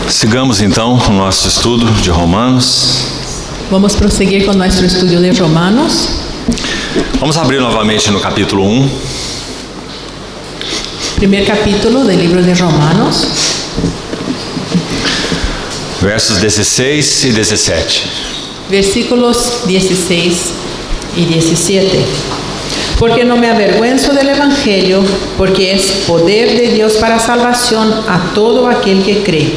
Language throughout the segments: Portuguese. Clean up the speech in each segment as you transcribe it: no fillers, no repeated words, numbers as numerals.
Sigamos então o nosso estudo de Romanos. Vamos prosseguir com nosso estudo de Romanos. Vamos abrir novamente no capítulo 1. Primeiro capítulo do livro de Romanos. Versos 16 e 17. Versículos 16 y 17. Porque no me avergüenzo del Evangelio, porque es poder de Dios para salvación a todo aquel que cree,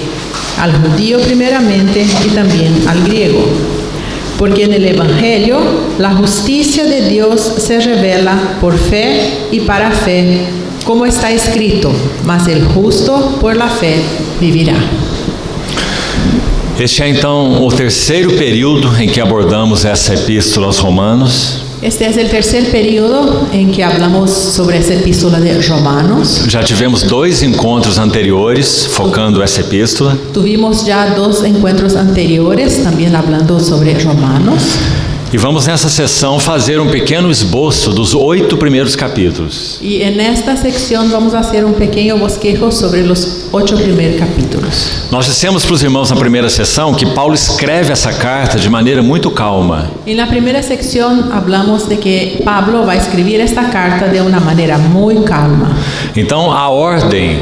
al judío primeramente y también al griego. Porque en el Evangelio la justicia de Dios se revela por fe y para fe, como está escrito, mas el justo por la fe vivirá. Este é então o terceiro período em que abordamos essa epístola aos Romanos. Este es el tercer periodo en que hablamos sobre esta epístola de Romanos. Já tivemos 2 encontros anteriores focando essa epístola. Tuvimos ya 2 encuentros anteriores también hablando sobre Romanos. E vamos nessa sessão fazer um pequeno esboço dos 8 primeiros capítulos. Y en esta sección vamos a hacer un pequeño bosquejo sobre los 8 primeros capítulos. Nós dissemos para os irmãos na primeira sessão que Paulo escreve essa carta de maneira muito calma. En la primera sección hablamos de que Pablo va a escribir esta carta de una manera muy calma. Então a ordem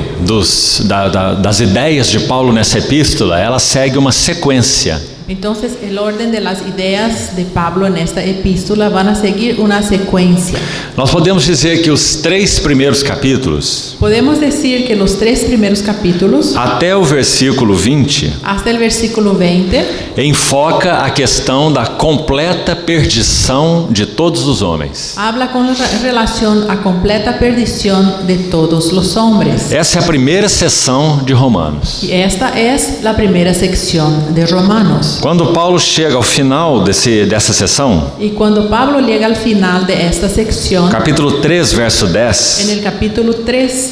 das ideias de Paulo nessa epístola, ela segue uma sequência. Entonces el orden de las ideas de Pablo en esta epístola van a seguir una secuencia. Nós podemos dizer que os 3 primeiros capítulos, Podemos decir que los 3 primeros capítulos, até o versículo 20, hasta el versículo 20, enfoca a questão da completa perdição de todos os homens. habla con relación a completa perdición de todos los hombres. Essa é a primeira sessão de Romanos. Y esta es la primera sección de Romanos. Quando Paulo chega ao final dessa sessão, Y cuando Pablo llega al final de esta sección, capítulo 3, verso en 10, el capítulo 3,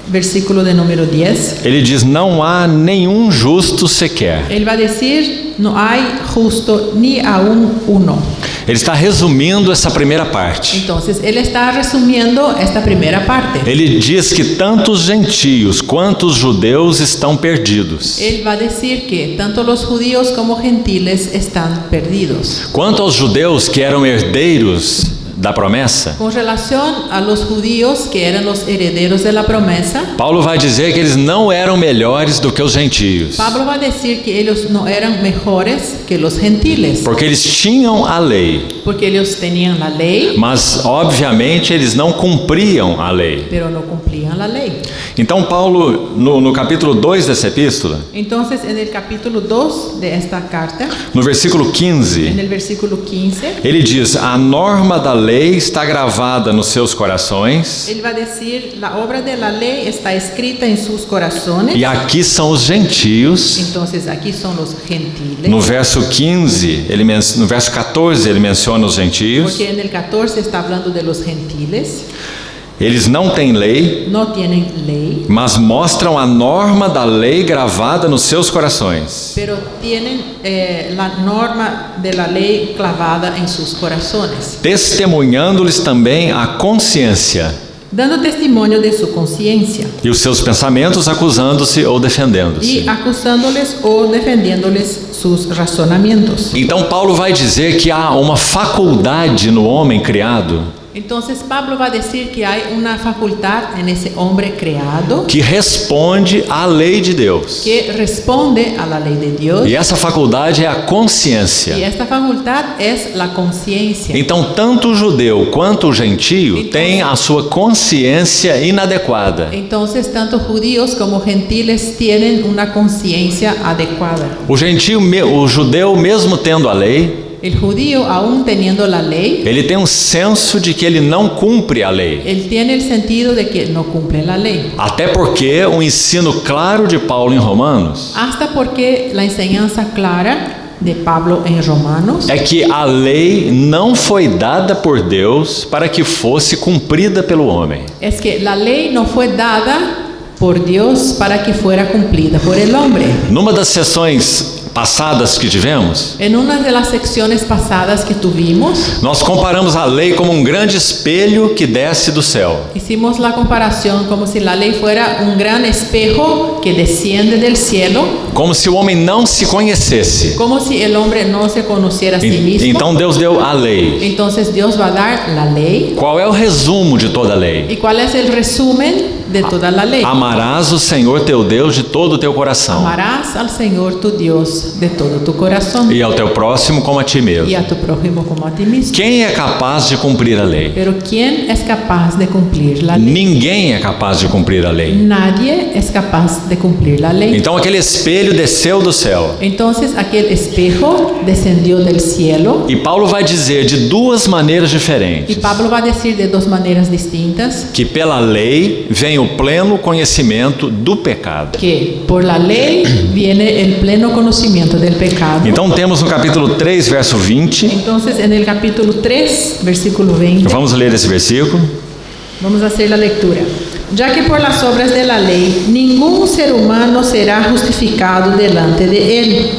versículo de número 10, ele diz: não há nenhum justo sequer. él va a decir, no hay justo ni aún uno. Ele está resumindo essa primeira parte. Entonces, él está resumiendo esta primera parte. Ele diz que tanto os gentios quanto os judeus estão perdidos. Él va a decir que tanto los judíos como gentiles están perdidos. Quanto aos judeus que eram herdeiros da promessa, Con relación a los judíos que eran los herederos de la promesa, Paulo vai dizer que eles não eram melhores do que os gentios, Pablo va a decir que ellos no eran mejores que los gentiles, porque eles tinham a lei, porque ellos tenían la ley, mas obviamente eles não cumpriam a lei. pero no cumplían la ley. Então Paulo, no capítulo 2 dessa epístola, Entonces, en el capítulo 2 de esta carta, no versículo 15, en el versículo 15, ele diz: a norma da lei está gravada nos seus corações, él va a decir, la obra de la ley está escrita en sus corazones. e aqui são os gentios. Entonces, aquí son los gentiles. No verso 15, no verso 14 ele menciona os gentios. Porque en el 14 está hablando de los gentiles. Eles não têm lei, No tienen ley, mas mostram a norma da lei gravada nos seus corações. pero tienen la norma de la ley clavada en sus corazones, Testemunhando-lhes também a consciência dando testimonio de su conciencia e os seus pensamentos, acusando-se ou defendendo-se. y acusándoles o defendiéndoles sus razonamientos. Então Paulo vai dizer que há uma faculdade no homem criado Entonces Pablo va a decir que hay una facultad en ese hombre creado que responde à lei de Deus. que responde a la ley de Dios, E essa faculdade é a y consciência. esta facultad es la conciencia. Então, tanto o judeu quanto o gentio têm a sua consciência inadequada. Entonces, tanto judíos como gentiles tienen una conciencia adecuada. O judeu, mesmo tendo a lei, El judío, aún teniendo la ley, ele tem um senso de que ele não cumpre a lei. él tiene el sentido de que no cumple la ley. Até porque o ensino claro de Paulo em Romanos Hasta porque la enseñanza clara de Pablo en Romanos é que a lei não foi dada por Deus para que fosse cumprida pelo homem. es que la ley no fue dada por Dios para que fuera cumplida por el hombre. Numa das sessões passadas que tivemos, En una de las secciones pasadas que tuvimos, nós comparamos a lei como um grande espelho que desce do céu. hicimos la comparación como si la ley fuera un gran espejo que desciende del cielo, Como se o homem não se conhecesse. como si el hombre no se conociera a sí mismo. Então Deus deu a lei. Entonces Dios va a dar la ley. Qual é o resumo de toda a lei? ¿Y cuál es el resumen de toda la lei? Amarás o Senhor teu Deus de todo o teu coração, Amarás al Señor tu Dios de todo tu corazón e ao teu próximo como a ti y mesmo. a tu prójimo como a ti mismo. Quem é capaz de cumprir a lei? Pero ¿quién es capaz de cumplir la ley? Ninguém é capaz de cumprir a lei. Nadie es capaz de cumplir la ley. Então aquele espelho desceu do céu. Entonces aquel espejo descendió del cielo E Paulo vai dizer de duas maneiras y diferentes Pablo va a decir de dos maneras distintas que pela lei vem o pleno conhecimento do pecado. que por la ley viene el pleno conocimiento del pecado. Então temos no capítulo 3, verso 20. Entonces en el capítulo 3, versículo 20, Vamos ler esse versículo. vamos a hacer la lectura. Ya que por las obras de la ley ningún ser humano será justificado delante de él,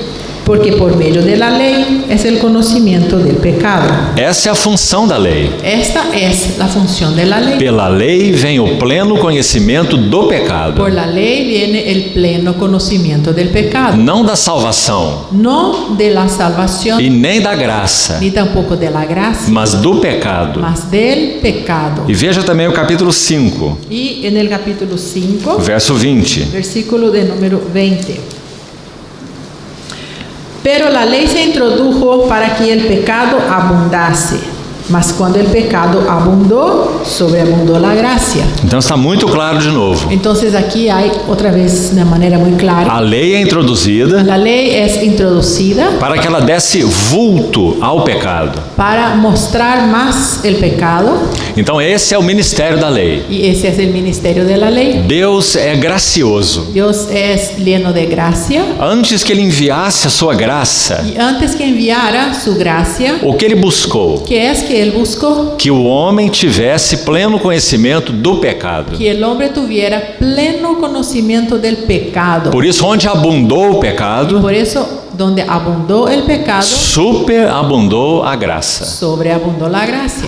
porque por medio de la ley es el conocimiento del pecado. Essa é a função da lei. Esta es la función de la ley. Pela lei vem o pleno conhecimento do pecado, Por la ley viene el pleno conocimiento del pecado, não da salvação no de la salvación e nem da graça, ni tampoco de la gracia, mas do pecado. mas del pecado. E veja também o capítulo 5, Y en el capítulo 5, verso 20. versículo de número 20. Pero la ley se introdujo para que el pecado abundase, mas cuando el pecado abundó, sobreabundó la gracia. Então está muito claro de novo. Entonces aquí hay otra vez de manera muy clara. A lei é introduzida La ley es introducida para que ela desse vulto ao pecado. para mostrar más el pecado, Então esse é o ministério da lei. y ese es el ministerio de la ley. Deus é gracioso. Dios es lleno de gracia, Antes que ele enviasse a sua graça, y antes que enviara su gracia, o que ele buscou? ¿qué es que él buscó? Que o homem tivesse pleno conhecimento do pecado. Que el hombre tuviera pleno conocimiento del pecado. Por isso, onde abundou o pecado, Por eso, donde abundó el pecado, superabundou a graça. sobreabundó la gracia.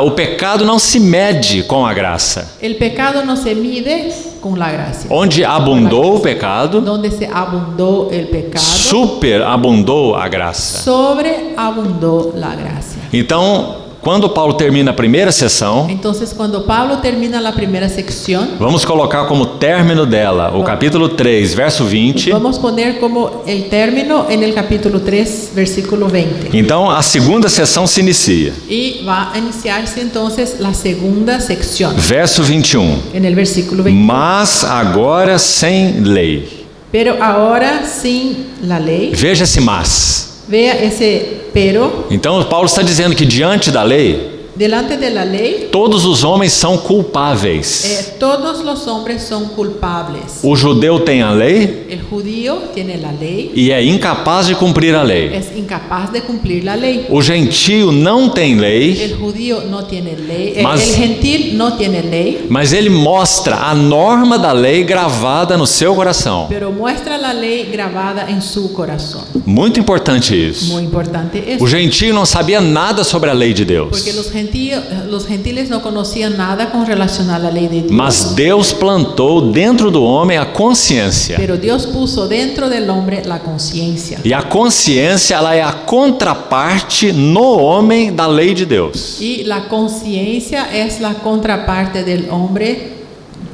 O pecado não se mede com a graça. El pecado no se mide con la gracia. Onde abundou o pecado, Donde se abundó el pecado, superabundou a graça. sobreabundó la gracia. Então, quando Paulo termina a primeira sessão, Entonces, cuando Pablo termina la primera sección, vamos colocar como término dela o capítulo 3, verso 20. vamos a poner como el término en el capítulo 3, versículo 20. Então, a segunda sessão se inicia. Y va a iniciarse entonces la segunda sección, Verso 21. en el versículo 20. Mas agora sem lei. Pero ahora sin la ley, Veja esse mas. vea ese pero, Então, Paulo está dizendo que diante da lei, delante de la ley, todos os homens são culpáveis. todos los hombres son culpables. O judeu tem a lei El judío tiene la ley, e é incapaz de cumprir a lei. es incapaz de cumplir la ley. O gentio não tem lei, El judío no tiene ley, Mas- el gentil no tiene ley, mas ele mostra a norma da lei gravada no seu coração. pero muestra la ley grabada en su corazón. Muito importante isso. Muy importante eso. O gentio não sabia nada sobre a lei de Deus, Porque los gentiles no conocían nada con relación a la ley de Dios. mas Deus plantou dentro do homem a consciência. Pero Dios puso dentro del hombre la conciencia. E a consciência, ela é a contraparte no homem da lei de Deus. Y la conciencia es la contraparte del hombre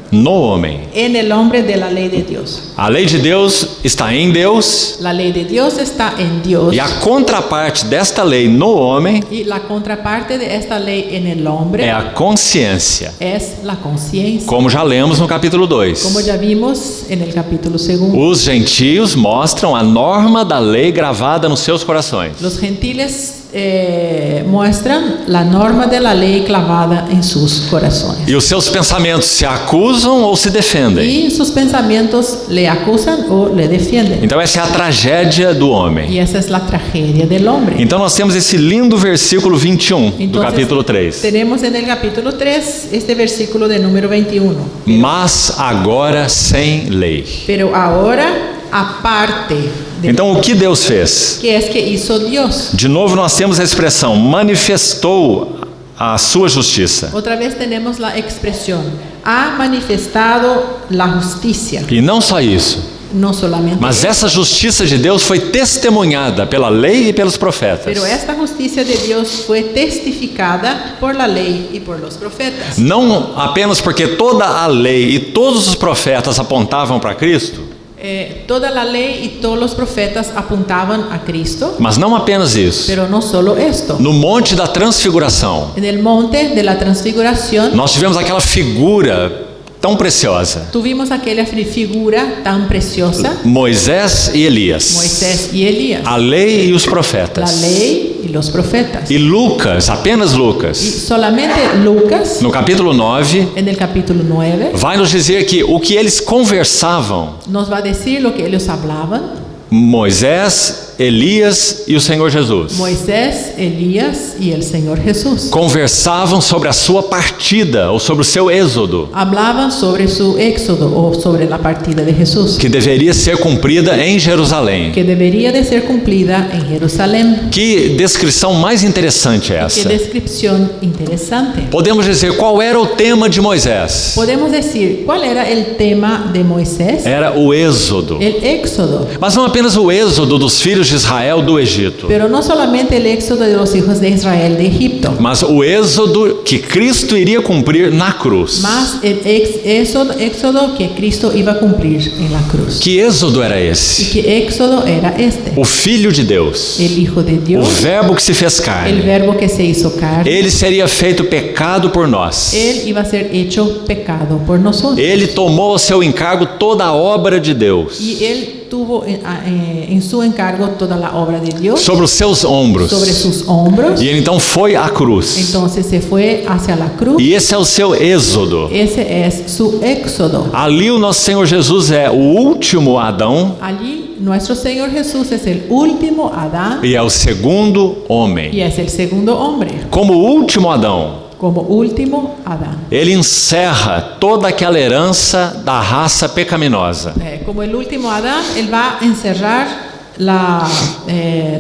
No homem. en el hombre de la ley de Dios. A lei de Deus está em Deus, La ley de Dios está en Dios. e a contraparte desta lei no homem Y la contraparte de esta ley en el hombre é a consciência, es la conciencia. como já lemos no capítulo 2. Como ya vimos en el capítulo 2. Os gentios mostram a norma da lei gravada nos seus corações. Los gentiles muestran la norma de la lei clavada en sus corazones. E os seus pensamentos se acusam ou se defendem. Y sus pensamientos le acusan o le defienden. Então essa é a tragédia do homem. Y esa es la tragedia del hombre. Então nós temos esse lindo versículo 21 do Entonces, capítulo 3. tenemos en el capítulo 3 este versículo de número 21. Mas agora sem lei. Pero ahora aparte de Então o que Deus fez? que es que hizo Dios. De novo nós temos a expressão manifestou a sua justiça. Otra vez tenemos la expresión ha manifestado la justicia. E não só isso, No solamente mas essa justiça de Deus foi testemunhada pela lei e pelos profetas. pero esta justicia de Dios fue testificada por la ley y por los profetas. Não apenas porque toda a lei e todos os profetas apontavam para Cristo, Toda la ley y todos los profetas apuntaban a Cristo, mas não apenas isso. pero no solo esto. No Monte da Transfiguração, En el monte de la transfiguración nós tivemos aquela figura tão preciosa, tuvimos aquella figura tan preciosa, Moisés e Elias, Moisés y Elías, a lei e os la profetas. ley y los profetas. E Lucas, apenas Y Lucas, solamente Lucas, no capítulo 9, en el capítulo 9, vai nos dizer que o que eles conversavam, nos va a decir lo que ellos hablaban. Moisés, Elias e o Senhor Jesus, Moisés, Elías y el Señor Jesús conversavam sobre a sua partida ou sobre o seu êxodo, hablaban sobre su éxodo o sobre la partida de Jesús, que deveria ser cumprida em Jerusalém. que debería de ser cumplida en Jerusalén. Que descrição mais interessante é Qué essa? descripción interesante. Podemos dizer qual era o tema de Moisés? Podemos decir, ¿cuál era el tema de Moisés? Era o êxodo. El éxodo. Mas não apenas o êxodo dos filhos de Israel do Egito, Pero no solamente el éxodo de los hijos de Israel de Egipto, mas o êxodo que Cristo iria cumprir na cruz. más el éxodo que Cristo iba a cumplir en la cruz. Que êxodo era ¿Y esse? qué éxodo era este? O Filho de Deus, El Hijo de o Dios, Verbo que se fez el carne. verbo que se hizo carne. Ele seria feito pecado por nós. Él iba a ser hecho pecado por nosotros. Ele tomou ao seu encargo toda a obra de Deus Y él tuvo en su encargo toda la obra de Dios sobre os seus ombros. sobre sus hombros. E ele então foi à cruz. Entonces se fue hacia la cruz. E esse é o seu êxodo. Ese es su éxodo. Ali o nosso Senhor Jesus é o último Adão Allí nuestro Señor Jesús es el último Adán e é o segundo homem. y es el segundo hombre. Como último Adão, Como último Adán. ele encerra toda aquela herança da raça pecaminosa. Como el último Adán, él va a encerrar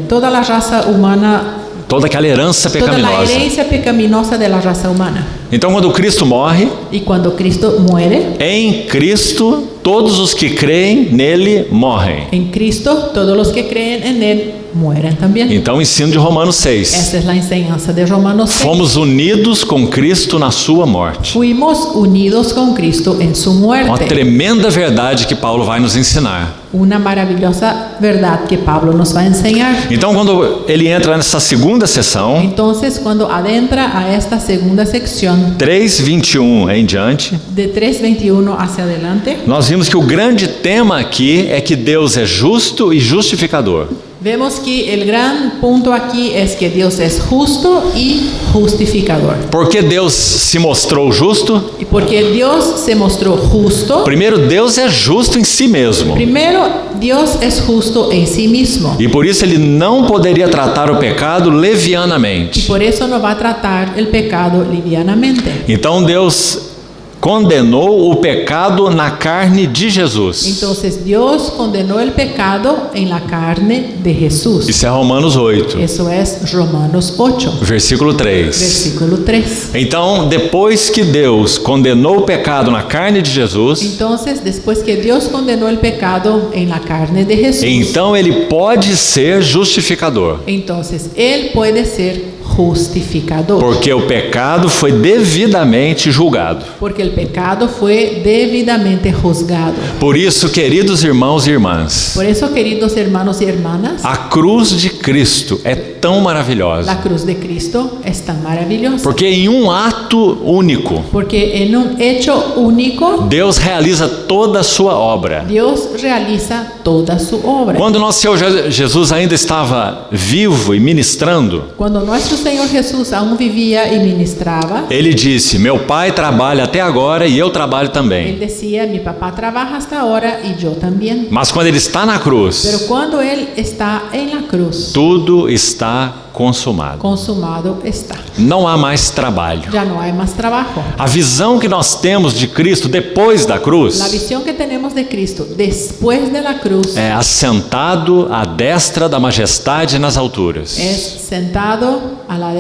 toda la raza humana, Toda aquela herança toda la pecaminosa. herencia pecaminosa de la raza humana. Então, quando Cristo morre, Y cuando Cristo muere, em Cristo, todos os que creem nele morrem. en Cristo, todos los que creen en Él mueren también. Então, o ensino de Romanos 6. Esa es la enseñanza de Romanos 6. Fomos unidos com Cristo na sua morte. Fuimos unidos con Cristo en su Uma muerte. tremenda verdade que Paulo vai nos ensinar. Una maravillosa verdad que Pablo nos va a enseñar. Então, quando ele entra nessa segunda sessão, Entonces, cuando adentra a esta segunda sección, 3:21 em diante, de 3:21 hacia adelante, nós vimos que o grande tema aqui é que Deus é justo e justificador. vemos que el gran punto aquí es que Dios es justo y justificador. Por que Deus se mostrou justo? Y porque Dios se mostró justo, Primeiro, Deus é justo em si mesmo. primero, Dios es justo en sí mismo. E por isso ele não poderia tratar o pecado Y levianamente. por eso no va a tratar el pecado livianamente. Então Deus condenou o pecado na carne de Jesus. Entonces Dios condenó el pecado en la carne de Jesús. Isso é Romanos 8, Eso es Romanos 8, versículo 3. versículo 3. Então, depois que Deus condenou o pecado na carne de Jesus, Entonces, después que Dios condenó el pecado en la carne de Jesús, então ele pode ser justificador, entonces Él puede ser justificador. porque o pecado foi devidamente julgado. Porque el pecado fue debidamente juzgado. Por isso, queridos irmãos e irmãs, Por eso, queridos hermanos y hermanas, a cruz de Cristo é tão maravilhosa, la cruz de Cristo es tan maravillosa. porque em um ato único, Porque en un hecho único, Deus realiza toda a sua obra. Dios realiza toda su obra. Quando nosso Senhor Jesus ainda estava vivo e ministrando, Cuando nuestro Señor Jesús aún vivía y ministraba, ele disse: meu pai trabalha até agora e eu trabalho él também. decía, mi papá trabaja hasta ahora y yo también. Mas quando ele está na Pero cruz, cuando él está en la cruz, tudo está consumado. consumado está. Não há mais trabalho. Ya no hay más trabajo. A visão que nós temos de Cristo depois da cruz La visión que tenemos de Cristo después de la cruz é assentado à destra da majestade nas alturas. es sentado a la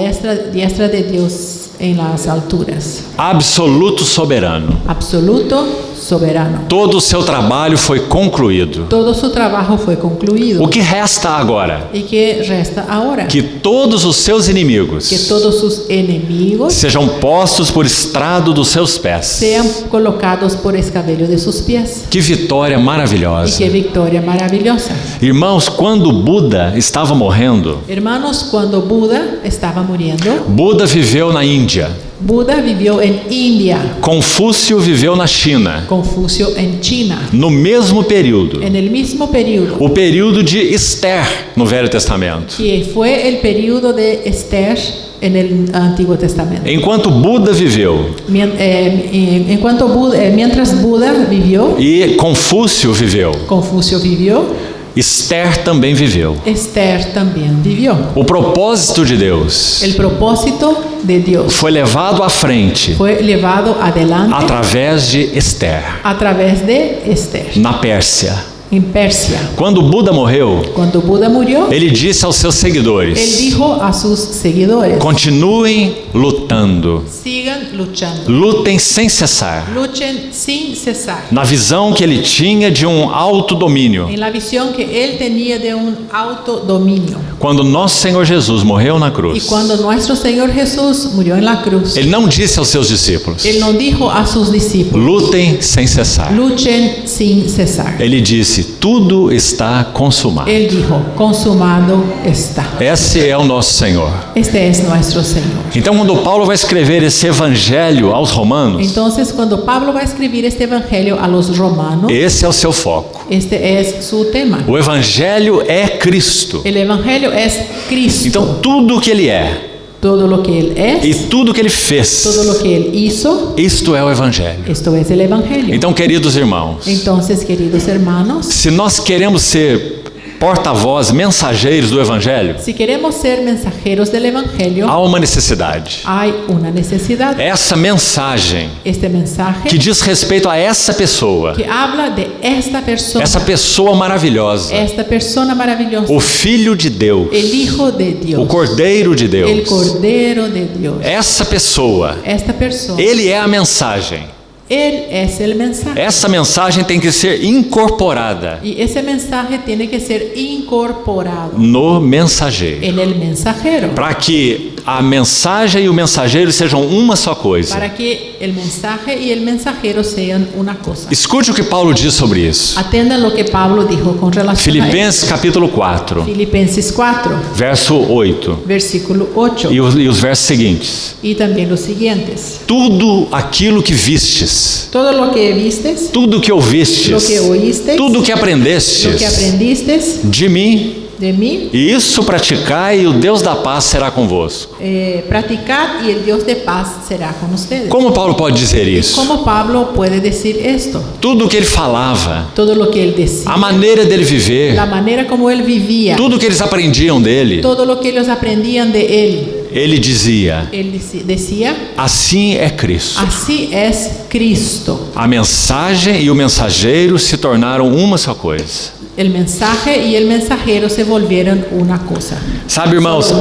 diestra de Dios en las alturas. Absoluto soberano. Absoluto, soberano. Todo o seu trabalho foi concluído. Todo su trabajo fue concluido. O que resta agora? ¿Y qué resta ahora? Que todos os seus inimigos Que todos sus enemigos sejam postos por estrado dos seus pés. sean colocados por escabello de sus pies. Que vitória Y maravilhosa. qué victoria maravillosa. Irmãos, quando Buda estava morrendo, Hermanos, cuando Buda estaba muriendo, Buda viveu na Índia. Buda vivió en India, Confúcio viveu na China. Confucio en China, No mesmo período, en el mismo periodo o período de Esther no Velho Testamento. que fue el periodo de Esther en el Antiguo Testamento. Enquanto Buda viveu Mientras Buda vivió, e Confúcio viveu, Confucio vivió, Esther também viveu. Esther también vivió. O propósito de Deus El propósito de Dios foi levado à frente fue llevado adelante através de Esther, a través de Esther na Pérsia. en Persia. Quando Buda morreu, Cuando Buda murió, ele disse aos seus él seguidores: dijo a sus seguidores: continuem lutando, sigan luchando, lutem sem cessar. luchen sin cesar. Na visão que ele tinha de um autodomínio. En la visión que él tenía de un autodominio. Quando nosso Senhor Jesus morreu na Y cruz, cuando nuestro Señor Jesús murió en la cruz, ele não disse aos seus discípulos: él no dijo a sus discípulos: lutem sem cessar. luchen sin cesar. Ele disse: tudo está consumado. Él dijo: consumado está. Esse é o nosso Senhor. Este es nuestro Señor. Então, quando Paulo vai escrever esse evangelho aos romanos, Entonces, cuando Pablo va a escribir este evangelio a los romanos, esse é o seu foco. este es su tema. O evangelho é Cristo. El evangelio es Cristo. Então, tudo o que ele é Todo lo que él e es, tudo o que ele fez, todo lo que él hizo, isto é o evangelho. esto es el evangelio. Então, queridos irmãos, Entonces, queridos hermanos, se nós queremos ser porta-voz, mensageiros do evangelho, si queremos ser mensajeros del evangelio, há uma necessidade. hay una necesidad. Essa mensagem Este mensaje que diz respeito a essa pessoa, que habla de essa pessoa maravilhosa, esta persona maravillosa, o Filho de Deus, el Hijo de Dios, o Cordeiro de el Deus. Cordero de Dios. Essa pessoa, Esta persona, ele é a mensagem. él es el mensaje. Essa mensagem tem que ser incorporada Y ese mensaje tiene que ser incorporado no mensageiro, en el mensajero, para que a mensagem e o mensageiro sejam uma só coisa. para que el mensaje y el mensajero sean una cosa. Escute o que Paulo diz sobre isso. Atendan lo que Pablo dijo con relación a Filipenses capítulo 4, esto. Filipenses 4, verso 8 versículo 8, e os versos seguintes. y también los siguientes. Tudo aquilo que vistes, Todo lo que vistes, tudo que ouvistes, lo que oístes, tudo que lo aprendestes que aprendistes de mim, de mí, e isso praticai, e o Deus da paz será convosco. practicad y el Dios de paz será con ustedes. Como Paulo pode dizer isso? ¿Cómo Pablo puede decir esto? Tudo o que ele falava, Todo lo que él decía, a maneira dele viver, la manera como él vivía, tudo o que eles aprendiam dele, todo lo que ellos aprendían de él, ele dizia: él decía: assim é Cristo. así es Cristo. A mensagem e o mensageiro se tornaram uma só coisa. El mensaje y el mensajero se volvieron una cosa. Sabe, irmãos,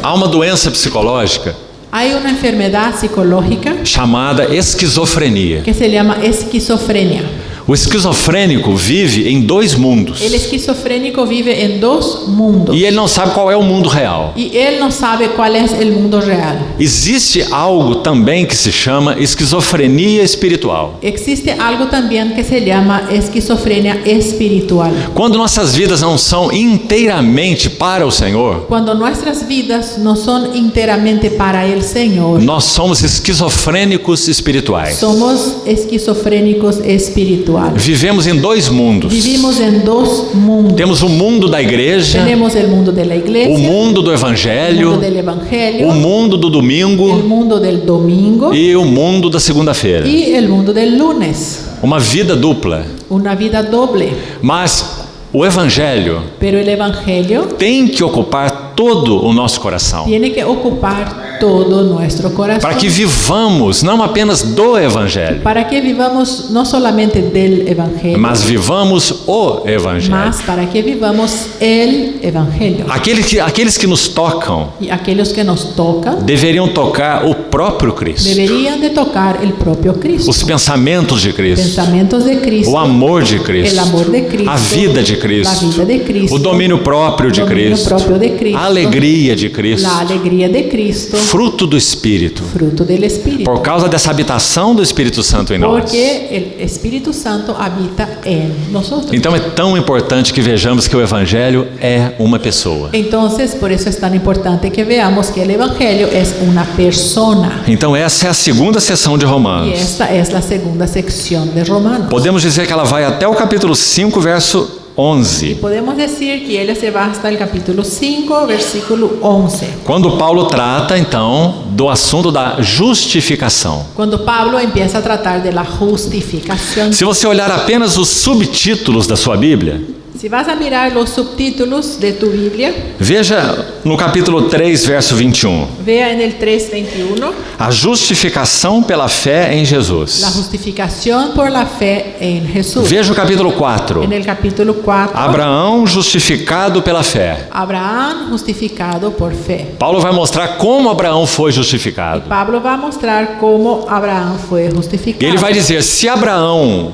há uma doença psicológica Hay una enfermedad psicológica chamada esquizofrenia. que se llama esquizofrenia. O esquizofrênico vive em dois mundos El esquizofrénico vive en dos mundos e ele não sabe qual é o mundo real. y él no sabe cuál es el mundo real. Existe algo também que se chama esquizofrenia espiritual. Existe algo también que se llama esquizofrenia espiritual. Quando nossas vidas não são inteiramente para o Senhor, Cuando nuestras vidas no son enteramente para el Señor, nós somos esquizofrênicos espirituais. somos esquizofrénicos espirituales. espiritual. Vivemos em dois mundos. Vivimos em dois mundos. Temos o mundo da igreja, Tenemos el mundo de la iglesia, o mundo do el evangelho, mundo del evangelio, o mundo do el domingo mundo del domingo e o mundo da segunda-feira. y el mundo del lunes. Uma vida dupla. Una vida doble. Mas o evangelho Pero el evangelio tem que ocupar todo o nosso coração, tiene que ocupar todo nuestro corazón. para que vivamos não apenas do evangelho, Para que vivamos no solamente del evangelio, mas vivamos o evangelho. mas para que vivamos el evangelio. Aqueles que nos tocam Y aquellos que nos tocan deveriam tocar o próprio Cristo, deberían de tocar el propio Cristo. os pensamentos de Cristo, Pensamientos de Cristo, o amor de Cristo, el amor de Cristo, a vida de la Cristo, vida de Cristo, o domínio próprio de dominio Cristo, propio de Cristo, a alegria de Cristo, la alegría de Cristo, fruto do Espírito, fruto del Espíritu. por causa dessa habitação do Espírito Santo em nós. Porque el Espíritu Santo habita en nosotros. Então é tão importante que vejamos que o Evangelho é uma pessoa. Entonces, por eso es tan importante que veamos que el Evangelio es una persona. Então essa é a segunda sessão de Y Romanos. esta es la segunda sección de Romanos. Podemos dizer que ela vai até o capítulo 5, verso 11. Podemos decir que ella se va hasta el capítulo 5, versículo 11. Quando Paulo trata, então, do assunto da justificação. Cuando Pablo empieza a tratar de la justificación. Se você olhar apenas os subtítulos da sua Bíblia, Si vas a mirar los subtítulos de tu Biblia, veja no capítulo 3, verso 21. vea en el 3:21, A justificação pela fé em la Jesus. justificación por la fe en Jesús. Veja o capítulo 4. En el capítulo 4, Abraão justificado pela fé. Abraham justificado por fe. Paulo vai mostrar como Abraão foi justificado. Pablo va a mostrar cómo Abraham fue justificado. E ele vai dizer, se Abraão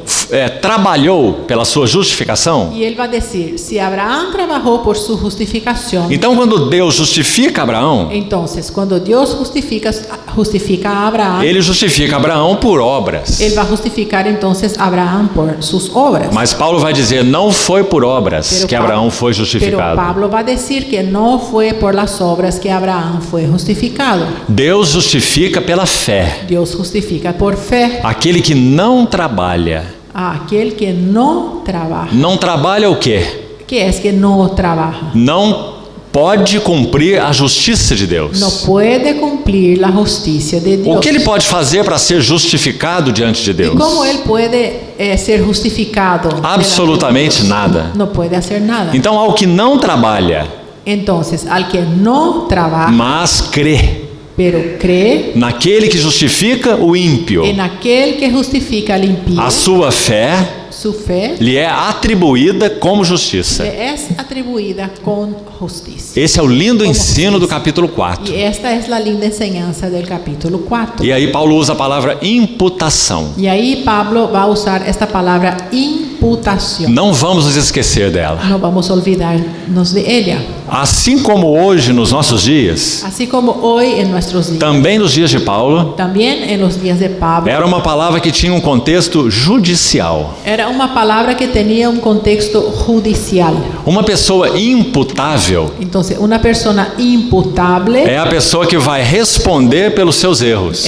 trabalhou pela sua justificação, Y él va a decir, si Abraham trabajó por su justificación, então quando Deus justifica Abraão, entonces cuando Dios justifica a Abraham, ele justifica Abraão por obras. él va a justificar entonces a Abraham por sus obras. Mas Paulo vai dizer, não foi por obras Pero que Pablo- Abraão foi Pero justificado. Pablo va a decir que no fue por las obras que Abraham fue justificado. Deus justifica pela fé. Dios justifica por fe Aquele que não trabalha. a aquel que no trabaja. Não trabalha o quê? ¿Qué es que no trabaja? Não pode cumprir a justiça de Deus. No puede cumplir la justicia de Dios. O que ele pode fazer para ser justificado diante de ¿Y Deus? cómo él puede ser justificado? Absolutamente nada. No puede hacer nada. Então, ao que não trabalha, Entonces, al que no trabaja, mas crê pero cree naquele que justifica o ímpio, en aquel que justifica al impío, a sua fé su fe lhe é atribuída como justiça. le es atribuida con justicia. Esse é o lindo ensino do capítulo 4. Y esta es la linda enseñanza del capítulo 4. E aí Paulo usa a palavra imputação. Y ahí Pablo va a usar esta palabra imputación. Não vamos nos esquecer dela. No vamos a olvidarnos de ella. Assim como hoje nos nossos dias, Así como hoy en nuestros días, também nos dias de Paulo, también en los días de Pablo, era uma palavra que tinha um contexto judicial. era una palabra que tenía un contexto judicial. Uma pessoa imputável Entonces, una persona imputable é a pessoa que vai responder pelos seus erros.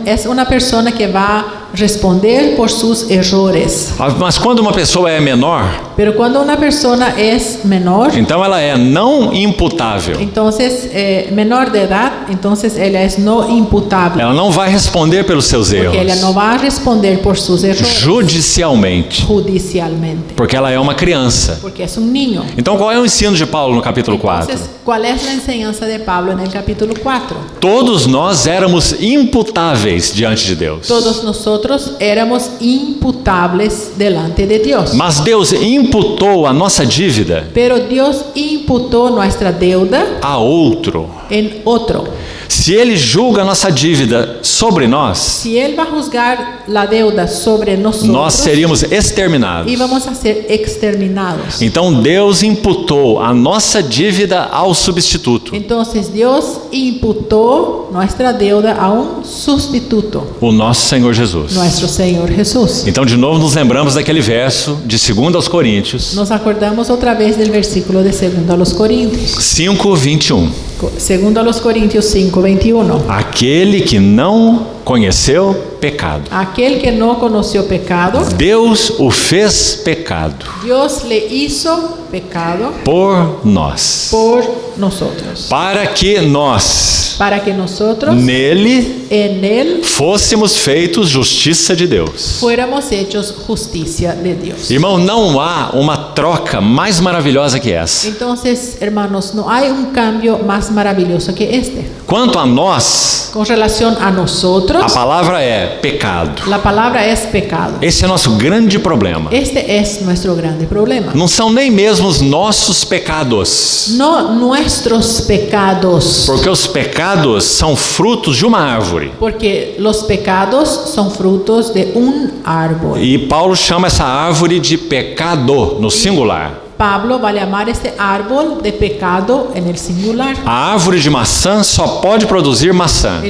es una persona que va a responder por sus errores. Mas quando uma pessoa é menor, Pero cuando una persona es menor, então ela é não imputável. entonces menor de edad, entonces ella es no imputable. Ela não vai responder pelos seus erros Porque ella no va a responder por sus errores judicialmente, judicialmente. porque ela é uma criança. Porque es un niño. Então qual é o ensino de Paulo no capítulo 4? Entonces, ¿cuál es la enseñanza de Pablo en el capítulo 4? Todos nós éramos imputáveis diante de Deus. Todos nosotros éramos imputables delante de Dios. Mas Deus imputou a nossa dívida Pero Dios imputó nuestra deuda a outro. en otro. Se Ele julga a nossa dívida sobre nós, Si Él va a juzgar la deuda sobre nós nosotros, seríamos exterminados. íbamos a ser exterminados. Então Deus imputou a nossa dívida ao substituto, Entonces Dios imputó nuestra deuda a un sustituto, o nosso Senhor Jesus. nuestro Señor Jesús. Então de novo nos lembramos daquele verso de 2 aos Coríntios Nos acordamos otra vez del versículo de 2 a los Corintios. 5:21. 2 a los Corintios 5:21. Aquele que não conheceu pecado. Aquel que no conoció pecado, Deus o fez pecado Dios le hizo pecado por nós, por nosotros, para que nós, para que nosotros nele, en él fôssemos feitos justiça de Deus. fuéramos hechos justicia de Dios. Irmão, não há uma troca mais maravilhosa que essa. Entonces, hermanos, no hay un cambio más maravilloso que este. Quanto a nós, Con relación a a nosotros, palavra é pecado. la palabra es pecado. Esse é nosso grande problema. Este es nuestro grande problema. Não são nem mesmo os nossos pecados, No nuestros pecados, porque os pecados são frutos de uma árvore. porque los pecados son frutos de un árbol. E Paulo chama essa árvore de pecado no singular. Pablo va a llamar este árbol de pecado en el singular. A árvore de maçã só pode produzir maçã.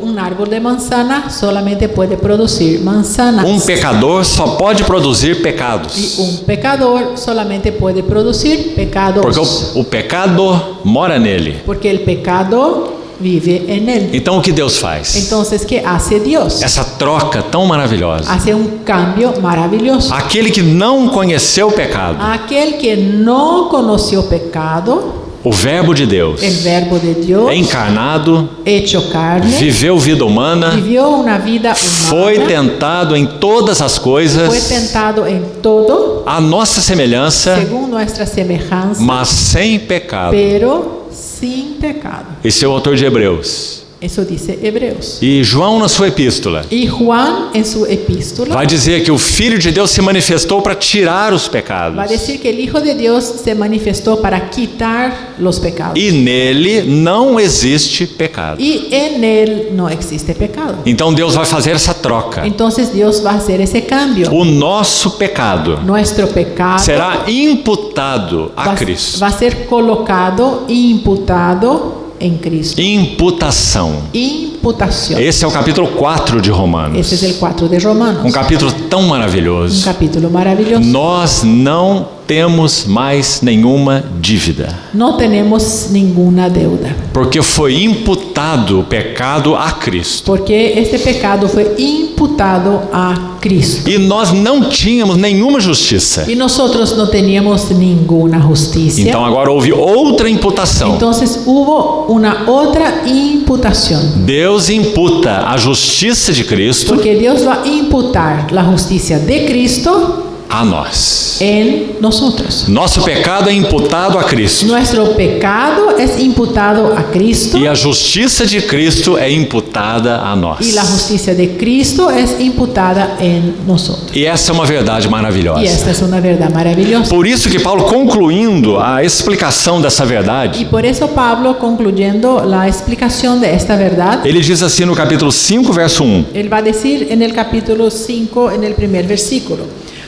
Un árbol de manzana solamente puede producir manzanas. Pecador só pode produzir pecados. Y un pecador solamente puede producir pecados. Porque o pecado mora nele. Porque el pecado vive en él. Então o que Deus faz? Entonces, ¿qué hace Dios? Essa troca tão maravilhosa. Hace un cambio maravilloso. Aquele que não conheceu o pecado, Aquel que no conoció pecado, o Verbo de Deus, el verbo de Dios, encarnado, hecho carne, viveu vida humana, vivió una vida foi humana, tentado em todas as fue coisas, tentado en todo, à nossa semelhança, según nuestra semejanza, mas sem pecado. pero sin pecado. Esse é o autor de Hebreus. Eso dice Hebreos. E João, na sua epístola, Y Juan, en su epístola, vai dizer que o Filho de Deus se manifestou para tirar os pecados. va a decir que el Hijo de Dios se manifestó para quitar los pecados. E nele não existe pecado. Y en él no existe pecado. Então Deus vai fazer essa troca. Entonces Dios va a hacer ese cambio. O nosso pecado Nuestro pecado será imputado a Cristo. va a ser colocado e imputado en Cristo. Imputação. Imputación. Esse é o capítulo 4 de Romanos. Ese es el 4 de Romanos. Um capítulo tão Un maravilhoso. capítulo maravilloso. Nós não temos mais nenhuma dívida, No tenemos ninguna deuda, porque foi imputado o pecado a Cristo. porque este pecado fue imputado a Cristo. E nós não tínhamos nenhuma justiça. Y nosotros no teníamos ninguna justicia. Então agora houve outra imputação. Entonces hubo una otra imputación. Deus imputa a justiça de Cristo Porque Dios va a imputar la justicia de Cristo a nós. en nosotros. Nosso pecado é imputado a Cristo. Nuestro pecado es imputado a Cristo E a justiça de Cristo é imputada a nós. y la justicia de Cristo es imputada en nosotros. E essa é uma verdade maravilhosa. Y esta es una verdad maravillosa. Por isso que Paulo, concluindo a explicação dessa Y verdade, por eso Pablo, concluyendo la explicación de esta verdad, ele diz assim no capítulo 5, verso 1. él va a decir en el capítulo 5, en el primer versículo: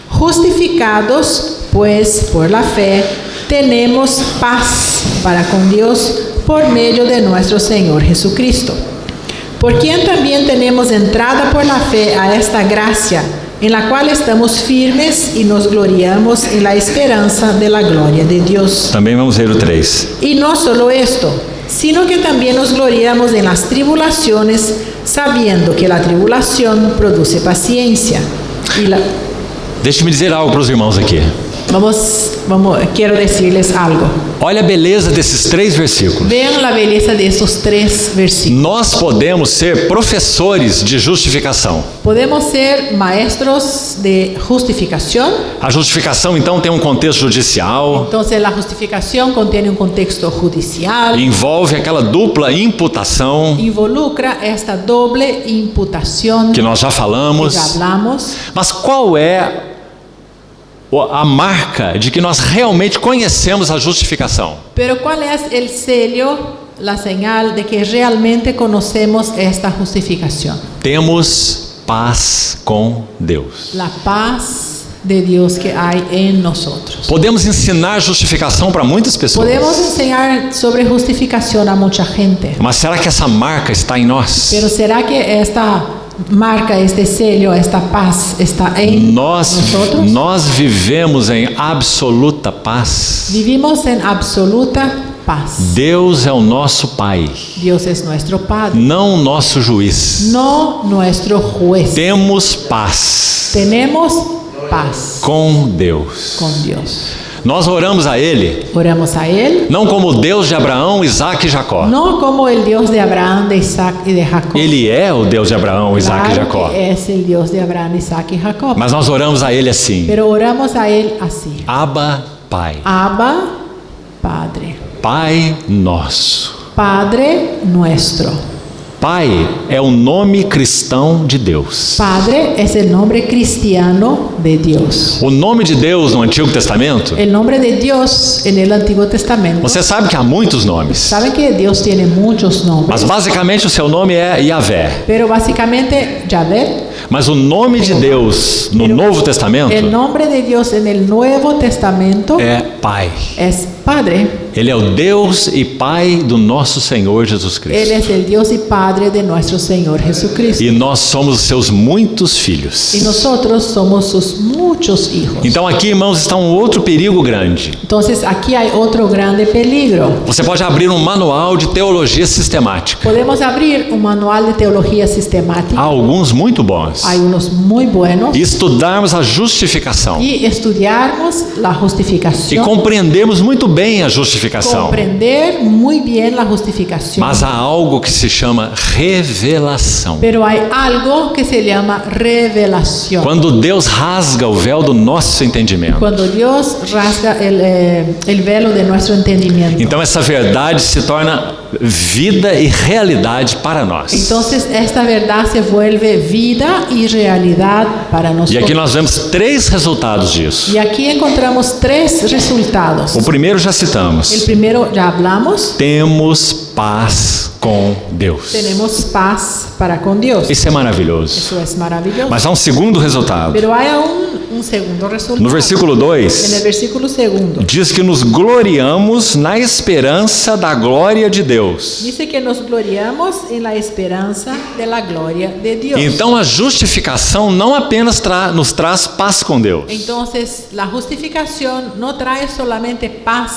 justificados pues por la fe, tenemos paz para con Dios por medio de nuestro Señor Jesucristo, por quien también tenemos entrada por la fe a esta gracia, en la cual estamos firmes y nos gloriamos en la esperanza de la gloria de Dios. Também vamos ler o 3. Y no solo esto, sino que también nos gloriamos en las tribulaciones, sabiendo que la tribulación produce paciencia. Y Deixe-me dizer algo para os irmãos aqui. quiero decirles algo. Olha a beleza desses 3 versículos. Vean la belleza de esos 3 versículos. Nós podemos ser professores de justificação. Podemos ser maestros de justificación. A justificação, então, tem um contexto judicial, Entonces la justificación contiene un contexto judicial. envolve aquela dupla imputação Involucra esta doble imputación que nós já que falamos. ya hablamos. Mas qual é a marca de que nós realmente conhecemos a justificação? Pero ¿cuál es el sello, la señal de que realmente conocemos esta justificación? Temos paz com Deus. La paz de Dios que hay en nosotros. Podemos ensinar justificação para muitas pessoas. Podemos enseñar sobre justificación a mucha gente. Mas será que essa marca está em nós? Pero ¿será que esta marca, este sello, esta paz está en nosotros? Nós vivemos em absoluta paz. Vivimos en absoluta paz. Deus é o nosso Pai, Dios es nuestro Padre, não o nosso juiz. no nuestro juez. Temos paz Tenemos paz com Deus. con Dios. Nós oramos a Ele, Oramos a Él, não como o Deus de Abraão, Isaac e Jacó. no como el Dios de Abraham, de Isaac y de Jacob. Ele é o Deus de Abraão, Isaac e Claro Jacó. que es el Dios de Abraham, Isaac y Jacob. Mas nós oramos a Ele assim: Pero oramos a Él así. Abba, Pai. Abba, Padre. Pai nosso. Padre nuestro. Pai é o nome cristão de Deus. Padre es el nombre cristiano de Dios. O nome de Deus no Antigo Testamento, El nombre de Dios en el Antiguo Testamento. você sabe que há muitos nomes, Saben que Dios tiene muchos nombres. mas basicamente o seu nome é Yahvé. Pero básicamente Yahvé. Mas o nome de Deus no Novo Testamento El nombre de Dios en el Nuevo Testamento é Pai. es Padre. Ele é o Deus e Pai do nosso Senhor Jesus Él Cristo. es el Dios y Padre de nuestro Señor Jesucristo. E nós somos os seus muitos filhos. Y nosotros somos sus muchos hijos. Então aqui, irmãos, está um outro perigo grande. Entonces aquí hay otro grande peligro. Você pode abrir um manual de teologia sistemática. Podemos abrir un manual de teología Há sistemática. alguns muito bons. Hay unos muy buenos. E estudarmos a justificação. Y estudiarmos la E justificación. compreendermos muito bem a justificação. Comprender muy bien la justificación. Mas há algo que se chama revelação. Pero hay algo que se llama revelación. Quando Deus rasga o véu do nosso entendimento. Cuando Dios rasga el velo de nuestro entendimiento. Então essa verdade se torna vida e realidade para nós. Entonces esta verdad se vuelve vida y realidad para E nosotros. aqui nós vemos 3 resultados disso. Y aquí encontramos 3 resultados. O primeiro já El citamos. primero ya hablamos. Temos paz com Deus. Tenemos paz para con Dios. Isso é maravilhoso. Eso es maravilloso. Mas há um segundo resultado. Pero hay aún un segundo resultado. No versículo En 2, el versículo segundo. diz que nos gloriamos na esperança da glória de Deus. Dice que nos gloriamos en la esperanza de la gloria de Dios. Então a justificação não apenas nos traz paz com Deus. Entonces, la justificación no trae solamente paz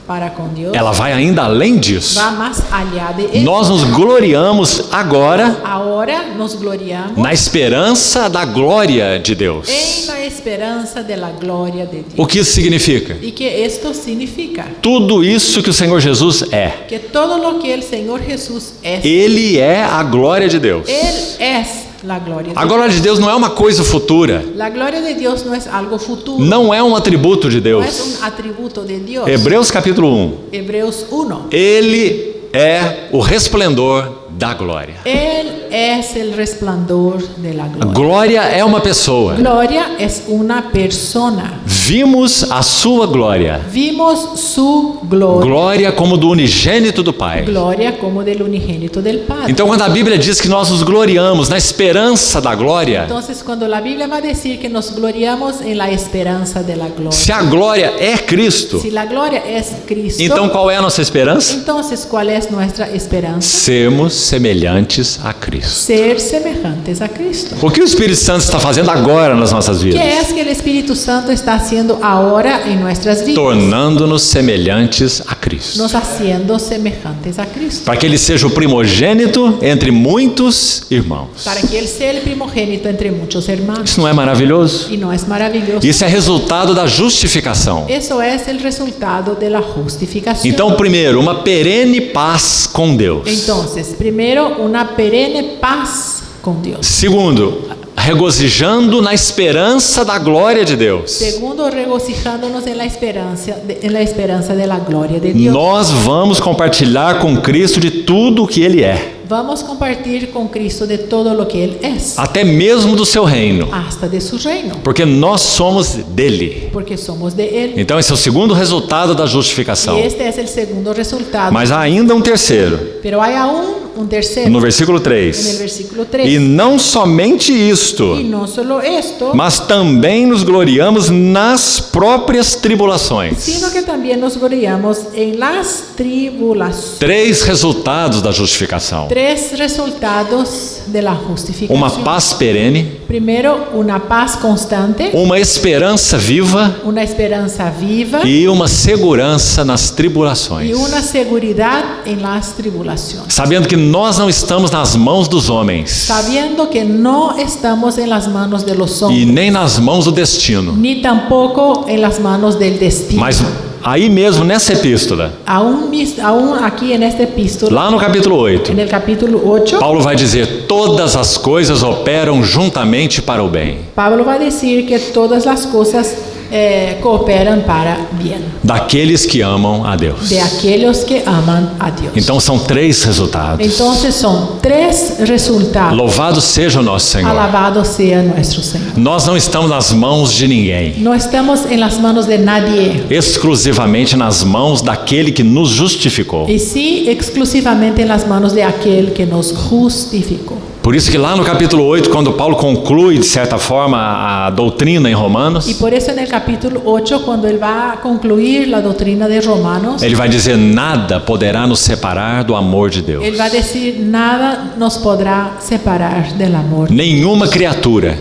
para con Dios, Ela vai ainda além disso. va más allá de eso. Nós nos gloriamos agora Ahora nos gloriamos na esperança da glória de Deus. en la esperanza de la gloria de Dios. O que isso significa? ¿Y qué esto significa? Tudo isso que o Senhor Jesus é. Que todo lo que el Señor Jesús es, Ele é a glória de Deus. Él es la gloria de A glória de Deus não é uma coisa futura. Dios. La gloria de Dios no es algo futuro, Não é um atributo de no es Deus. un atributo de Dios. Hebreus capítulo 1. Hebreos 1. Ele é o resplendor da glória. Él es el resplandor de la A gloria. glória é uma pessoa. Gloria es una persona. Vimos a sua glória. Vimos su gloria. Glória como do unigênito do Pai. Gloria como del unigénito del Padre. Então, quando a Bíblia diz que nós nos gloriamos na esperança da glória, Entonces, cuando la Biblia va a decir que nos gloriamos en la esperanza de la gloria, se a glória é Cristo, si la gloria es Cristo, então qual é a nossa esperança? entonces, ¿cuál es nuestra esperanza? Sermos semelhantes a Cristo. Ser semejantes a Cristo. O que o Espírito Santo está fazendo agora nas nossas ¿Qué vidas? es que el Espíritu Santo está haciendo ahora en nuestras vidas? Tornando-nos semelhantes a Cristo. Nos haciendo semejantes a Cristo. Para que Ele seja o primogênito entre muitos irmãos. Para que Él sea el primogénito entre muchos hermanos. Isso não é maravilhoso? Y no es maravilloso. Isso é resultado da justificação. Eso es el resultado de la justificación. Então, primeiro, uma perene paz com Deus. Entonces, primero, una perenne paz con Dios. Segundo, regozijando na esperança da glória de Deus. Segundo, regocijándonos en la esperanza de la gloria de Dios. Nós vamos compartilhar com Cristo de tudo o que Ele é, Vamos a compartir con Cristo de todo lo que Él es, até mesmo do seu reino, hasta de su reino, porque nós somos dele. porque somos de Él. Então esse é o segundo resultado da justificação. Y este es el segundo resultado. Mas há ainda um terceiro. Pero hay aún un tercero. No versículo En el 3. versículo 3. E não somente isto, Y no solo esto, mas também nos gloriamos nas próprias tribulações. sino que también nos gloriamos en las tribulaciones. 3 resultados da justificação: 3 resultados de la justificación. uma paz perene, Primero, una paz constante, uma esperança viva una esperanza viva e uma segurança nas tribulações. y una seguridad en las tribulaciones. Sabendo que nós não estamos nas mãos dos homens Sabiendo que no estamos en las manos de los e hombres, nem nas mãos do destino. ni tampoco en las manos del destino. Mas aí mesmo nessa epístola, Aún aquí en esta epístola, lá no capítulo 8, en el capítulo 8, Paulo vai dizer: todas as coisas operam juntamente para o bem Pablo va a decir que todas las cosas cooperan para bien daqueles que amam a Deus. de aquellos que aman a Dios. Então são 3 resultados. Entonces son 3 resultados. Louvado seja o nosso Senhor. Alabado sea nuestro Señor. Nós não estamos nas mãos de ninguém, No estamos en las manos de nadie, exclusivamente nas mãos daquele que nos justificou. y sí exclusivamente en las manos de aquel que nos justificó. Por isso que lá no capítulo 8, quando Paulo conclui de certa forma a doutrina em Romanos, Y por eso en el capítulo 8, cuando él va a concluir la doctrina de Romanos, ele vai dizer: nada poderá nos separar do amor de Deus. él va a decir, nada nos podrá separar del amor. Nenhuma criatura,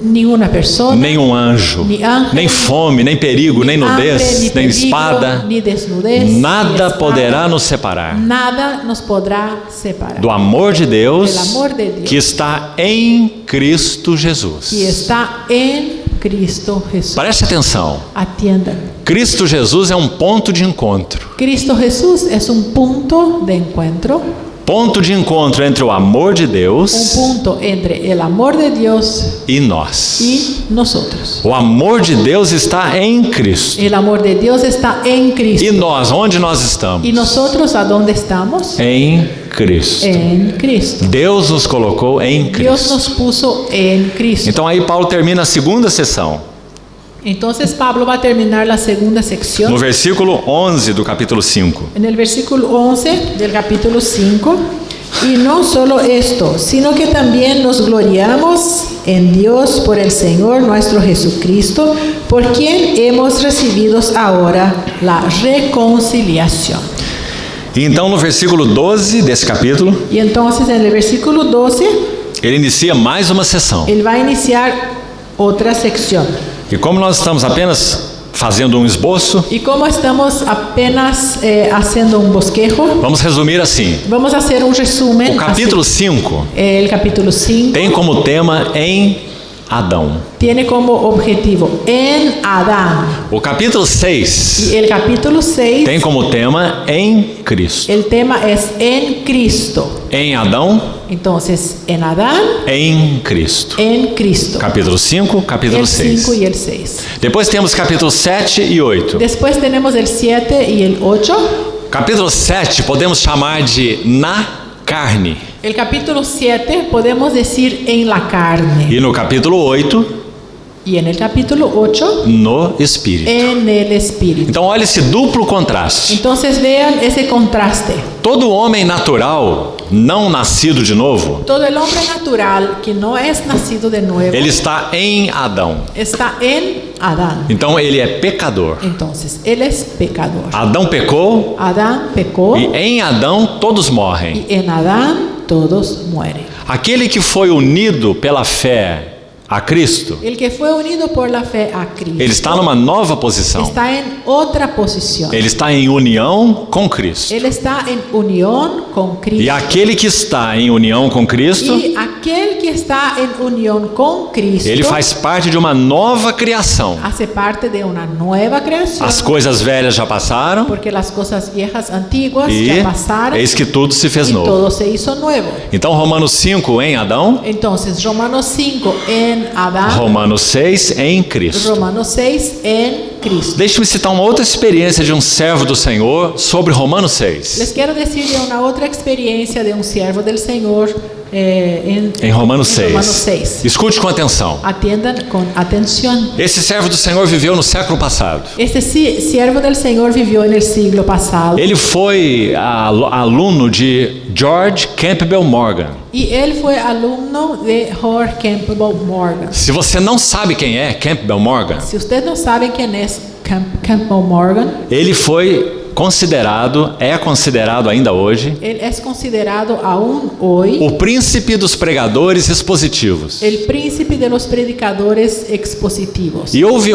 Ninguna persona, nenhum anjo, ni ángel, nem fome, nem perigo, nem hambre, nudez, ni nem peligro, espada, ni desnudez, ni nada espada, poderá nos separar nada nos podrá separar do amor de Deus del amor de Dios que está em Cristo Jesus. que está en Cristo Jesús. Preste atenção. Atiendan. Cristo Jesus é um ponto de encontro. Cristo Jesús es un punto de encuentro, Ponto de encontro entre o amor de un Deus punto entre el amor de Dios e nós. y nosotros. O amor de Deus está em Cristo. El amor de Dios está en Cristo. E nós, onde nós estamos? ¿Y nosotros a dónde estamos? Em Cristo. En Cristo. Deus nos colocou em Dios Cristo. nos puso en Cristo. Então aí Paulo termina a segunda sessão, Entonces Pablo va a terminar la segunda no sección versículo 11 do capítulo 5. en el versículo 11 del capítulo 5. Y no solo esto, sino que también nos gloriamos en Dios por el Señor nuestro Jesucristo, por quien hemos recibido ahora la reconciliación. E então no versículo 12 desse capítulo, Y entonces en el versículo 12, ele inicia mais uma sessão. él va a iniciar otra sección. E como nós estamos apenas fazendo um esboço, Y como estamos apenas haciendo un bosquejo, vamos resumir assim. vamos a hacer un resumen. O capítulo 5 El capítulo 5 tem como tema em Adão. tiene como objetivo en Adán. O capítulo 6 Y el capítulo 6, tem como tema em Cristo. el tema es en Cristo. Em Adão, Entonces, en Adán, em Cristo. en Cristo. Capítulo 5, capítulo El 5 6. y el 6. Depois temos capítulo 7 e 8. Después tenemos el 7 y el 8. Capítulo 7 podemos chamar de na carne. El capítulo 7 podemos decir en la carne. E no capítulo 8, Y en el capítulo 8, no espírito. en el espíritu. Então olha esse duplo contraste. Entonces vean ese contraste. Todo homem natural, não nascido de novo, Todo el hombre natural que no es nacido de nuevo ele está em Adão. está en Adán. Então ele é pecador. Entonces, él es pecador. Adão pecou Adán pecó e em Adão todos morrem. y en Adán todos mueren. Aquele que foi unido pela fé a Cristo, El que fue unido por la fe a Cristo ele está numa nova posição. está en otra posición. Ele está em união com Cristo. Él está en unión con Cristo. E aquele que está em união com Cristo, Y aquel que está en unión con Cristo ele faz parte de uma nova criação. hace parte de una nueva creación. As coisas velhas já passaram Porque las cosas viejas antiguas e ya pasaron eis que tudo se fez y novo. todo se hizo nuevo. Então Romanos 5 em Adão, Entonces, Romanos 5 en Adán, Romanos 6 em Cristo. Romanos 6 en Cristo. Deixe-me citar uma outra experiência de um servo do Senhor sobre Romanos 6. Les quiero decir de una otra experiencia de un siervo del Señor Em Romanos 6. Romanos 6. Escute com atenção. Atiendan con atención. Esse servo do Senhor viveu no século passado. Este siervo del Señor vivió en el siglo pasado. Ele foi aluno de George Campbell Morgan. Y él fue alumno de George Campbell Morgan. Se você não sabe quem é Campbell Morgan, Si usted no sabe quién es Campbell Morgan, ele é considerado ainda hoje él es considerado aún hoy o príncipe dos pregadores expositivos. el príncipe de los predicadores expositivos. E houve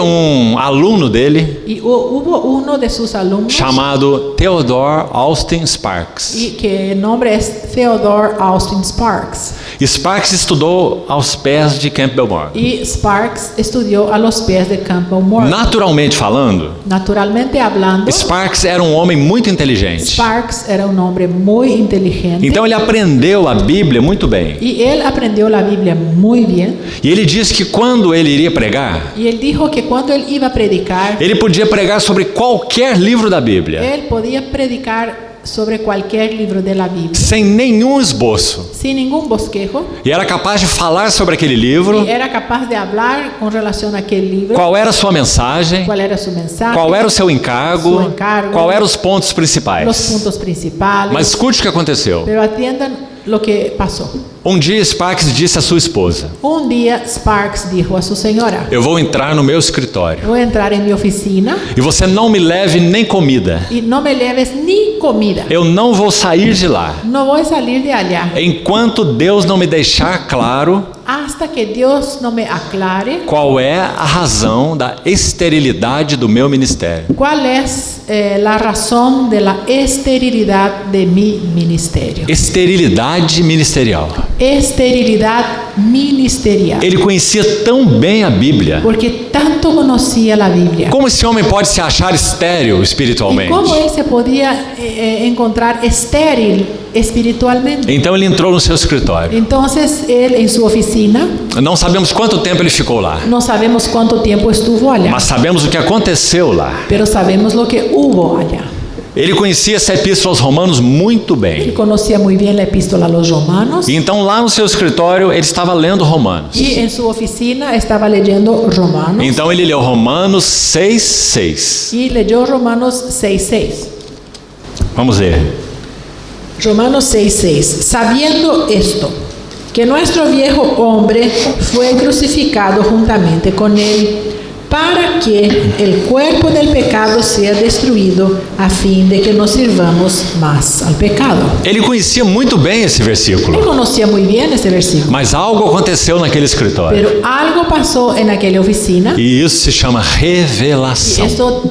aluno dele Y hubo uno de sus alumnos chamado Theodore Austin Sparks. y que el nombre es Theodore Austin Sparks. Sparks estudou aos pés de Campbell Morgan. Y Sparks estudió a los pies de Campbell Morgan. Naturalmente falando, Naturalmente hablando, Sparks era um homem muito inteligente. Sparks era un hombre muy inteligente. Então ele aprendeu a Bíblia muito bem. Y él aprendió la Biblia muy bien. E ele disse que quando ele iria pregar, Y él dijo que cuando él iba a predicar, ele podia pregar sobre qualquer livro da Bíblia, él podía predicar sobre cualquier libro de la Biblia, sem nenhum esboço. sin ningún bosquejo, E era capaz de falar sobre aquele livro, y era capaz de hablar con relación a aquel libro, qual era a sua mensagem, cuál era su mensaje, qual era o seu encargo, Seu encargo, qual eram os pontos los principais. puntos principales. Mas escute o que aconteceu. Pero atiendan lo que pasó. Um dia Sparks disse à sua esposa: Un día Sparks dijo a su señora: eu vou entrar no meu escritório voy a entrar en mi oficina e você não me leve nem comida. y no me lleves ni comida. Eu não vou sair de lá No voy a salir de allá enquanto Deus não me deixar claro hasta que Dios no me aclare qual é a razão da esterilidade do meu ministério. cuál es la razón de la esterilidad de mi ministerio. Esterilidade ministerial. Esterilidad ministerial. Ele conhecia tão bem a Bíblia. Porque tanto conocía la Biblia. Como esse homem pode se achar estéril Y espiritualmente? cómo él se podía encontrar estéril espiritualmente. Então ele entrou no seu escritório. Entonces él en su oficina, Não sabemos quanto tempo ele ficou lá, no sabemos cuánto tiempo estuvo allá, mas sabemos o que aconteceu lá. pero sabemos lo que hubo allá. Ele conhecia essa epístola aos Romanos muito Él bem. conocía muy bien la epístola a los romanos E então lá no seu escritório ele estava lendo Romanos. y en su oficina estaba leyendo Romanos Então ele leu Romanos 6:6. y leyó Romanos 6:6. Vamos ler. Romanos 6:6. Sabiendo esto, que nuestro viejo hombre fue crucificado juntamente con él, para que el cuerpo del pecado sea destruido, a fin de que no sirvamos más al pecado. Ele conhecia muito bem esse Él versículo, conocía muy bien ese versículo, mas algo aconteceu naquele escritório. pero algo pasó en aquella oficina E isso se chama y revelação. esto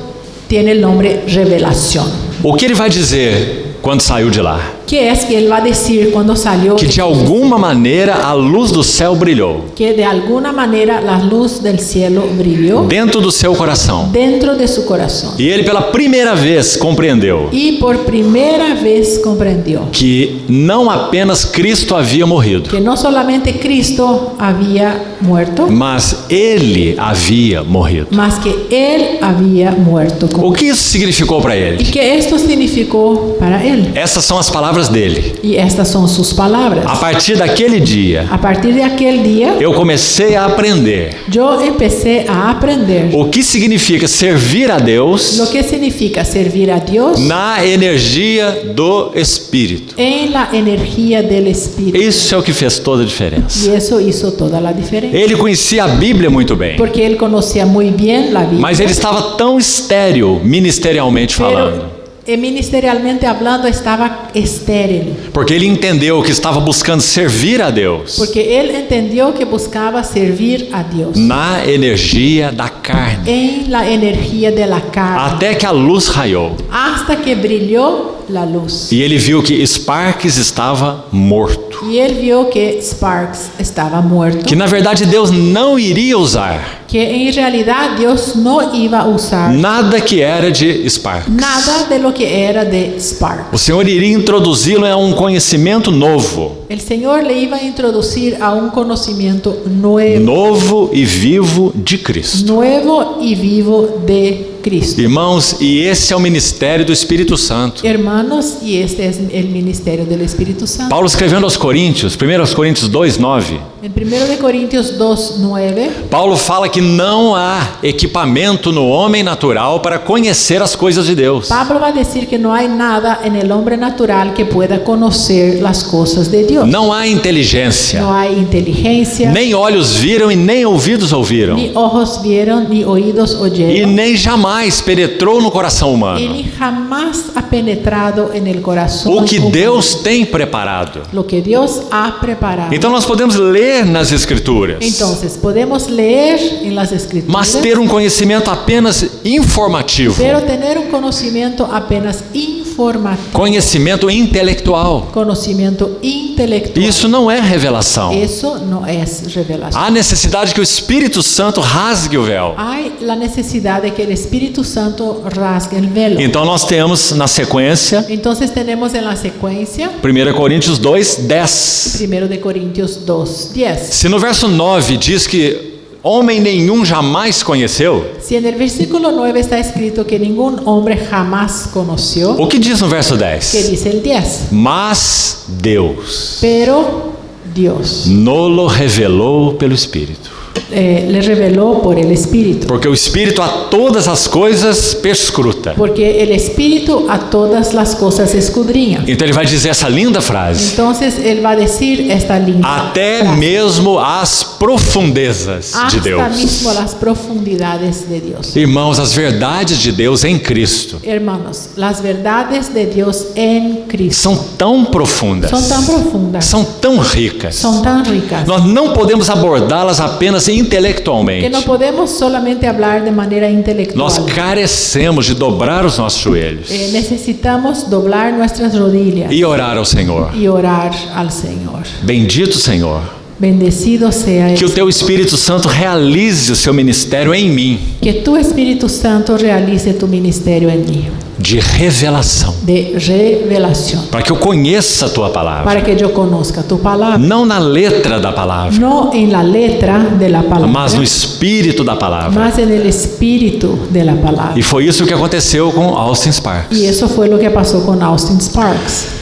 tiene el nombre revelación. O que ele vai dizer quando saiu de lá? ¿Qué es que él va a decir cuando salió? Que de alguma maneira a luz do céu brilhou Que de alguna manera la luz del cielo brilló dentro do seu coração. dentro de su corazón. E ele pela primeira vez compreendeu Y por primera vez comprendió que não apenas Cristo havia morrido, que no solamente Cristo había muerto, mas ele havia morrido. mas que Él había muerto. O que isso significou para Y ele? que esto significó para Él. Essas são as palavras dele. Y estas son sus palabras. A partir daquele dia, A partir de aquel día, eu comecei a aprender yo empecé a aprender o que significa servir a Deus lo que significa servir a Dios na energia do Espírito. en la energía del Espíritu. Isso é o que fez toda a diferença. Y eso hizo toda la diferencia. Ele conhecia a Bíblia muito bem, Porque él conocía muy bien la Biblia. mas ele estava tão estéril ministerialmente falando, Ministerialmente hablando estaba estéril. porque ele entendeu que estava buscando servir a Deus Porque él entendió que buscaba servir a Dios na energia da carne, en la energía de la carne, até que a luz raiou hasta que brilló la luz. e ele viu que Sparks estava morto, Y él vio que Sparks estaba muerto, que na verdade Deus não iria usar que en realidad Dios no iba a usar nada que era de Sparks. nada de lo que era de Sparks. O Senhor iria introduzi-lo a um conhecimento novo, El Señor le iba a introducir a un conocimiento nuevo, novo e vivo de Cristo. nuevo y vivo de Cristo. Irmãos, e esse é o ministério do Espírito Santo. Hermanos, y este es el ministerio del Espíritu Santo. Paulo escrevendo aos Coríntios, 1 Coríntios 2:9. En 1 de Corintios 2:9, Paulo fala que não há equipamento no homem natural para conhecer as coisas de Deus. Pablo va a decir que no hay nada en el hombre natural que pueda conocer las cosas de Dios. Não há inteligência. No hay inteligencia, Nem olhos viram e nem ouvidos ouviram. ni ojos vieron, ni oídos E oyeron, nem jamais penetrou no coração y humano ni jamás ha penetrado en el corazón o que humano Deus tem preparado. lo que Dios ha preparado. Então nós podemos ler nas Escrituras, Entonces, podemos leer en las Escrituras, mas ter conhecimento apenas informativo, pero tener un conocimiento apenas informativo, conhecimento intelectual. conocimiento intelectual. Isso não é revelação. Eso no es revelación. Há necessidade que o Espírito Santo rasgue o véu. Hay la necesidad de que el Espíritu Santo rasgue el velo. Então nós temos na sequência Entonces tenemos en la secuencia 1 Coríntios 2:10. 1 de Corintios 2:10. Se no verso 9 diz que homem nenhum jamais conheceu, Si en el versículo 9 está escrito que ningún hombre jamás conoció, o que diz no verso ¿qué 10? dice el 10? Mas Deus Pero Dios nolo revelou pelo Espírito. le reveló por el Espíritu. Porque o Espírito a todas as coisas perscruta. Porque el Espíritu a todas las cosas escudriña. Então ele vai dizer essa linda frase: Entonces él va a decir esta linda até frase. mesmo as profundezas de Hasta Deus. mismo las profundidades de Dios. Irmãos, as verdades de Deus em Cristo Hermanos, las verdades de Dios en Cristo são tão profundas, son tan profundas, são tão ricas. son tan ricas, Nós não podemos abordá-las apenas que intelectualmente. no podemos solamente hablar de manera intelectual. Nós carecemos de dobrar os nossos joelhos Necesitamos doblar nuestras rodillas e orar ao Senhor. y orar al Señor. Bendito Senhor, Bendecido sea que o Él. Teu Espírito Santo realize o seu ministério em mim, Que tu Espíritu Santo realice tu ministerio en mí, de revelação, de revelación, para que eu conheça a Tua palavra, para que yo conozca tu palabra, não na letra da palavra, no en la letra de la palabra, mas no espírito da palavra. más en el espíritu de la palabra. E foi isso que aconteceu com Austin Sparks. Y eso fue lo que pasó con Austin Sparks.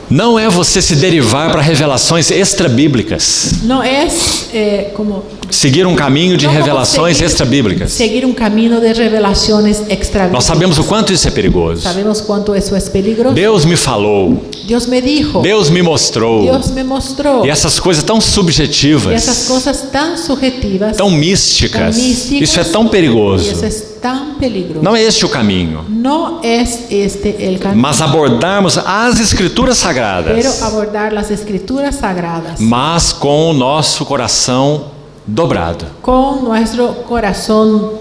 Não é você se derivar para revelações extrabíblicas, No es como seguir um caminho de no como revelações extrabíblicas. seguir un camino de revelaciones extra. Nós sabemos o quanto isso é perigoso. Sabemos cuánto eso es peligroso. Deus me falou, Dios me dijo, Deus me mostrou. Dios me mostró. E essas coisas tão Y esas subjetivas, cosas tan subjetivas, tão místicas, tan místicas, isso é tão y perigoso. eso es tan peligroso. Não é este o caminho, No es este el camino, mas abordarmos as Escrituras pero Sagradas, abordar las escrituras sagradas mas com o nosso coração dobrado. con nuestro corazón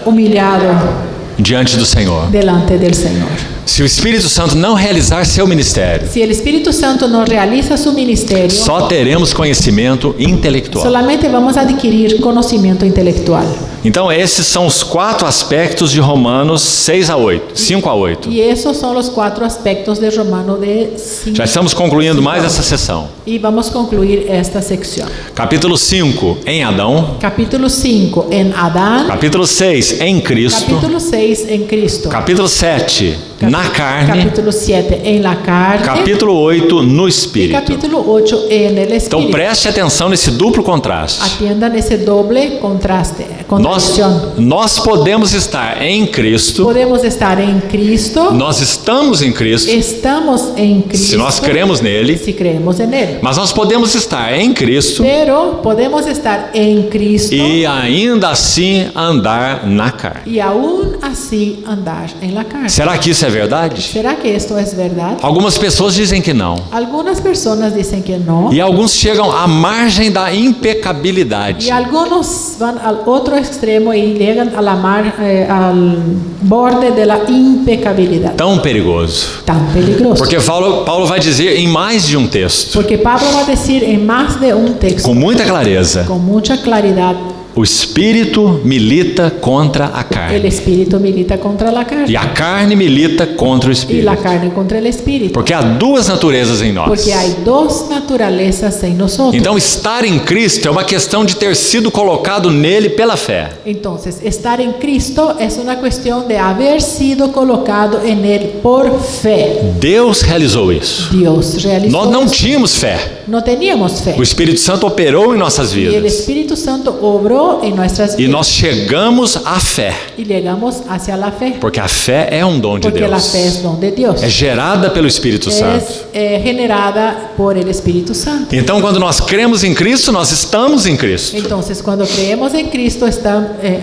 humillado Diante do Senhor. delante del Señor. Se o Espírito Santo não realizar seu ministério, Si el Espíritu Santo no realiza su ministerio, só teremos conhecimento intelectual. solamente vamos a adquirir conocimiento intelectual. Então esses são os 4 aspectos de Romanos 6 a 8, 5 a 8. Y esos son los 4 aspectos de Romano de 5. Já estamos concluindo mais essa sessão. Y vamos a concluir esta sección. Capítulo 5, em Adão. Capítulo 5, en Adán. Capítulo 6, em Cristo. Capítulo 6, en Cristo. Capítulo 7, na carne. Capítulo 7, en la carne. Capítulo 8, no Y Espírito. capítulo 8, en el Então Espíritu. preste atenção nesse duplo contraste. Atiendan ese doble contraste, contradicción. Nós podemos estar em Cristo, Podemos estar en Cristo. nós estamos em Cristo, Estamos en Cristo. se nós cremos nele, Si creemos en Él. mas nós podemos estar em Cristo Pero podemos estar en Cristo e ainda assim andar na carne. y aún así andar en la carne. Será que isso é verdade? ¿Será que esto es verdad? Algumas pessoas dizem que não. Algunas personas dicen que no. E alguns chegam à margem da impecabilidade. Y algunos van al otro extremo y llegan a la al borde de la impecabilidad. Tão perigoso. Tan peligroso. Porque Paulo vai dizer em mais de um texto, Porque Pablo va a decir en más de un texto, com muita clareza, con mucha claridad, O espírito milita contra a El carne. espíritu milita contra la carne. E a carne milita contra o Y espírito. la carne contra el espíritu. Porque há duas naturezas em nós. Porque hay dos naturalezas en nosotros. Então, estar em Cristo é uma questão de ter sido colocado nele pela fé. Entonces, estar en Cristo es una cuestión de haber sido colocado en Él por fe. Deus realizou isso. Dios realizó Nós não eso. tínhamos fé. No teníamos fe. O Espírito Santo operou em nossas Y el vidas. Espíritu Santo obró en nuestras E vidas. nós chegamos à fé. Y llegamos hacia la fe. Porque a fé é um dom de Porque la Deus. fe es don de Dios. É gerada pelo Espírito Santo. Es generada por el Espíritu Santo. Então, quando nós cremos em Cristo, nós estamos em Cristo. Entonces, cuando creemos en Cristo, Estamos em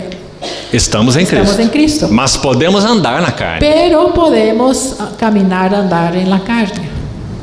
estamos en Cristo. Cristo. Mas podemos andar na carne. Pero podemos caminar, andar en la carne.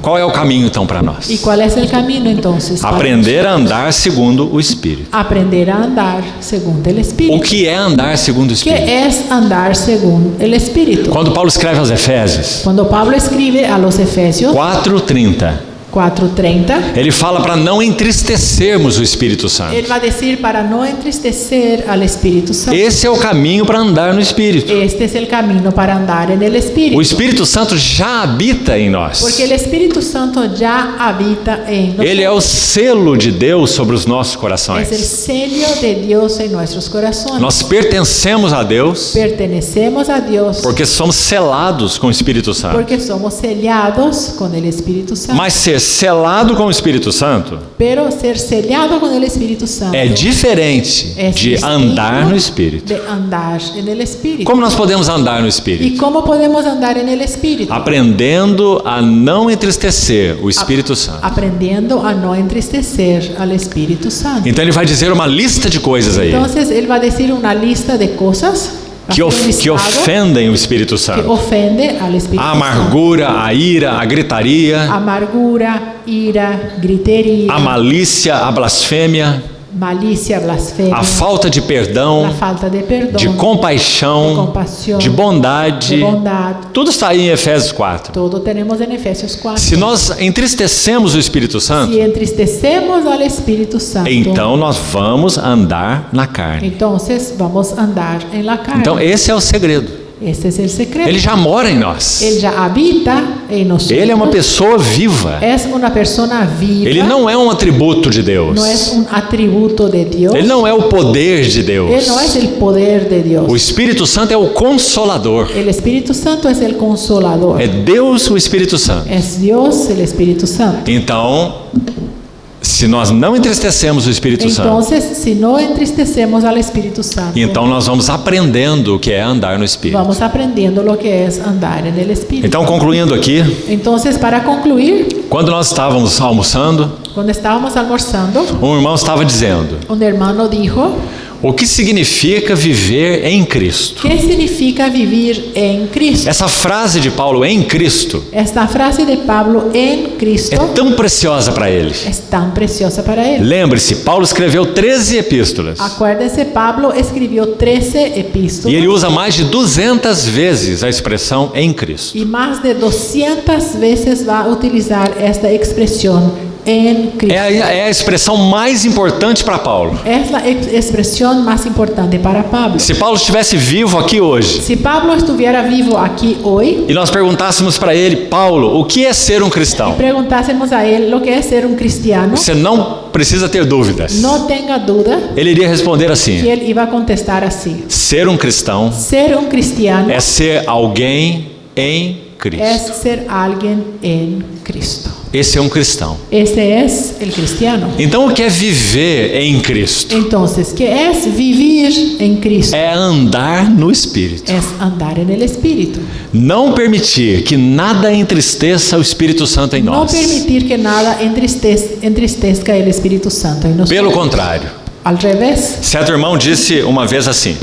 Qual é o caminho então para nós? ¿Y cuál es el camino entonces? Para Aprender a andar segundo o Espírito. aprender a andar según el O Espíritu. que é andar segundo o ¿Qué Espírito? es andar según el Espíritu? Quando Paulo escreve aos Efésios Cuando Pablo escribe a los Efesios 4:30, 4:30, ele fala para não entristecermos o Espírito Santo. él va a decir para no entristecer al Espíritu Santo. Esse é o caminho para andar no Espírito. Este es el camino para andar en el Espíritu. O Espírito Santo já habita em nós. Porque el Espíritu Santo ya habita en nosotros. Ele é o selo de Deus sobre os nossos Es el corações. sello de Dios en nuestros corazones. Nós pertencemos a Deus Pertenecemos a Dios porque somos selados com o Espírito Santo. porque somos sellados con el Espíritu Santo. Mas ser selado com o Espírito Santo Pero ser sellado con el Espíritu Santo é diferente es de distinto andar no Espírito. de andar en el Espíritu. Como nós podemos andar no ¿Y Espírito? cómo podemos andar en el Espíritu? Aprendendo a não entristecer o Espírito Santo. Aprendiendo a no entristecer al Espíritu Santo. Então ele vai dizer uma lista de coisas aí Entonces él va a decir una lista de cosas que ofendem o Espírito que Santo. ofende al Espíritu A Santo. amargura, a ira, a gritaria, Amargura, ira, gritería, a malícia, a blasfêmia, malicia, blasfemia, a falta de perdão, la falta de perdón, de de compaixão, compasión, de bondade. de bondad. Tudo está aí em Efésios 4. Todo tenemos en Efesios 4. Se nós entristecemos o Espírito Santo, Si entristecemos al Espíritu Santo, então nós vamos andar na carne. entonces vamos a andar en la carne. Então esse é o segredo. Este es el secreto. Ele já mora em nós. Él ya habita en nosotros. Ele é uma pessoa viva. Es una persona viva. Ele não é um atributo de Deus. No es un atributo de Dios. Ele não é o poder de Él Deus. no es el poder de Dios. O Espírito Santo é o consolador. El Espíritu Santo es el consolador. É Deus o Espírito Santo. Es Dios el Espíritu Santo. Então, se nós não entristecemos o Espírito Santo, Entonces, si no entristecemos al Espíritu Santo, então nós vamos aprendendo o que é andar no Espírito. vamos aprendiendo lo que es andar en el Espíritu. Então, concluindo aqui, Entonces, para concluir, quando nós estávamos almoçando, cuando estábamos almorzando, um irmão estava dizendo: un hermano dijo, o que significa viver em Cristo? ¿qué significa vivir en Cristo? Essa frase de Paulo, em Cristo, Esta frase de Pablo, en Cristo, é tão preciosa para ele. es tan preciosa para él. Lembre-se, Paulo escreveu 13 epístolas. Acuérdense, Pablo escribió 13 epístolas E ele usa mais de 200 vezes a expressão em Cristo. y más de 200 veces va a utilizar esta expresión en Cristo. É a expressão mais importante para Paulo. Es la expresión más importante para Pablo. Se Paulo estivesse vivo aqui hoje Si Pablo estuviera vivo aquí hoy e nós perguntássemos para ele: Paulo, o que é ser um cristão? y preguntásemos a él lo que es ser un cristiano, Você não precisa ter dúvidas. no tenga duda Ele iria responder assim: que él iba a contestar así. ser um cristão Ser un cristiano é ser alguém em Cristo. es ser alguien en Cristo. Esse é um cristão. Ese es el cristiano. Então, o que é viver em Cristo? Entonces, ¿qué es vivir en Cristo? É andar no Espírito. Es andar en el Espíritu. Não permitir que nada entristeça o Espírito Santo em No nós. permitir que nada entristezca el Espíritu Santo en nosotros. Pelo contrário. Al revés, Certo irmão disse uma vez assim: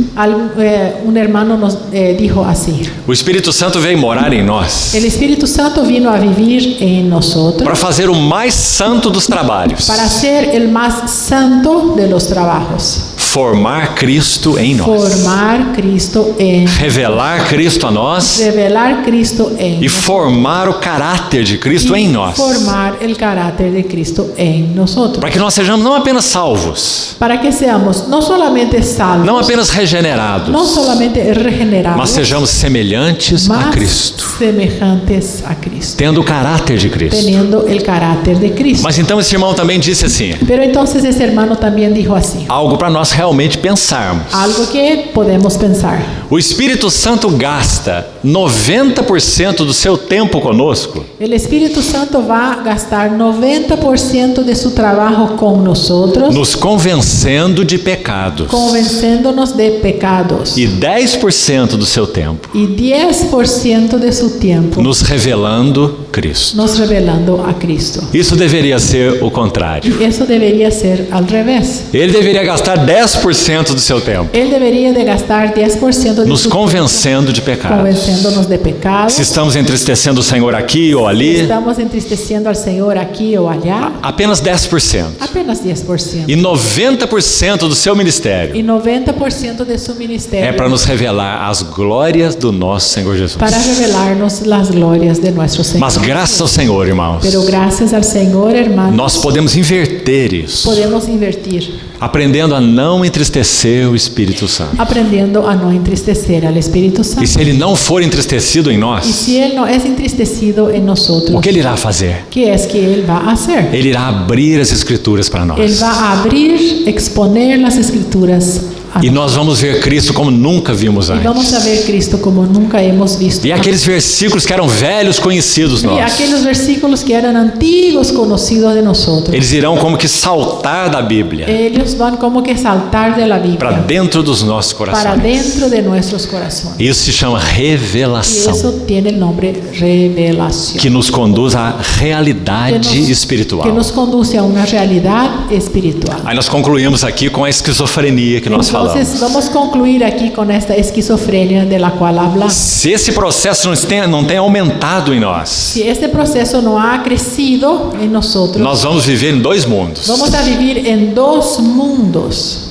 un hermano nos dijo así: o Espírito Santo veio morar em nós el Espíritu Santo vino a vivir en nosotros para fazer o mais santo dos trabalhos. para ser el más santo de los trabajos. formar Cristo em nós, formar Cristo en revelar Cristo a nós revelar Cristo en e formar o caráter de Cristo em nós, formar el carácter de Cristo en nosotros, para que nós sejamos não apenas salvos, para que seamos no solamente salvos, não apenas regenerados, no solamente regenerados, mas sejamos semelhantes a más Cristo, semejantes a Cristo, tendo o caráter de Cristo. teniendo el carácter de Cristo. Mas então esse irmão também disse assim, Pero entonces ese hermano también dijo así, algo para nós realmente pensarmos. algo que podemos pensar. O Espírito Santo gasta 90% do seu tempo conosco El Espíritu Santo va a gastar 90% de su trabajo con nosotros, nos convencendo de pecados convenciéndonos de pecados, e 10% do seu tempo y 10% de su tiempo nos revelando Cristo. nos revelando a Cristo. Isso deveria ser o contrário. Y eso debería ser al revés. Ele deveria gastar 10% do seu tempo Él debería de gastar 10% de nos su tiempo convencendo de pecados. convenciéndonos de pecados. Se estamos entristecendo o Senhor aqui ou ali, Estamos entristeciendo al Señor aquí o allá, apenas 10%. apenas 10%. E 90% do seu ministério Y 90% de su ministerio é para nos revelar as glórias do nosso Senhor Jesus. para revelarnos las glorias de nuestro Señor. Mas graças ao Senhor, irmãos, Pero gracias al Señor, hermanos, nós podemos inverter isso, podemos invertir, aprendendo a não entristecer o Espírito Santo. aprendiendo a no entristecer al Espíritu Santo. E se ele não for entristecido em Y nós, si Él no es entristecido en nosotros, o que ele irá fazer? ¿qué es que Él va a hacer? Ele irá abrir as Escrituras para Él nós. va a abrir, exponer las Escrituras a E nosotros. nós vamos ver Cristo como nunca vimos Y vamos a antes. ver Cristo como nunca hemos visto. E aqueles versículos que eram velhos conhecidos Y nossos, aquellos versículos que eran antiguos conocidos de nosotros, eles irão como que saltar da Bíblia ellos van como que saltar de la para Biblia dentro dos nossos para corações. dentro de nuestros corazones. Isso se chama Y revelação, eso tiene el nombre revelación. que nos conduz à que realidade nos espiritual. conduce a una realidad espiritual. Aí nós concluímos aqui com a esquizofrenia que nós falamos. Entonces vamos a concluir aquí con esta esquizofrenia de la cual hablamos. Se esse processo não tem aumentado em nós, Si este proceso no ha crecido en nosotros, nós vamos viver em dois mundos: vamos a vivir en dos mundos.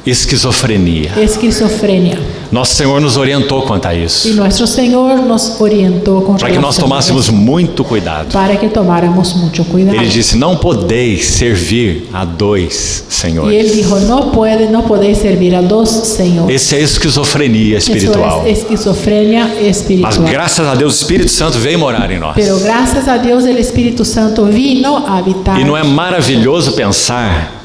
esquizofrenia. Esquizofrenia. Nosso Senhor nos orientou quanto a Y isso, nuestro Señor nos orientó con para que nós relación a tomássemos eso, muito cuidado. para que tomáramos mucho cuidado. Ele disse: não podeis servir a dois Y senhores. Él dijo, no podéis servir a dos señores. Esse é esquizofrenia Eso espiritual. es esquizofrenia Mas espiritual. graças a Deus o Espírito Santo veio morar em nós. Pero gracias a Dios el Espíritu Santo vino a habitar. E não é maravilhoso pensar?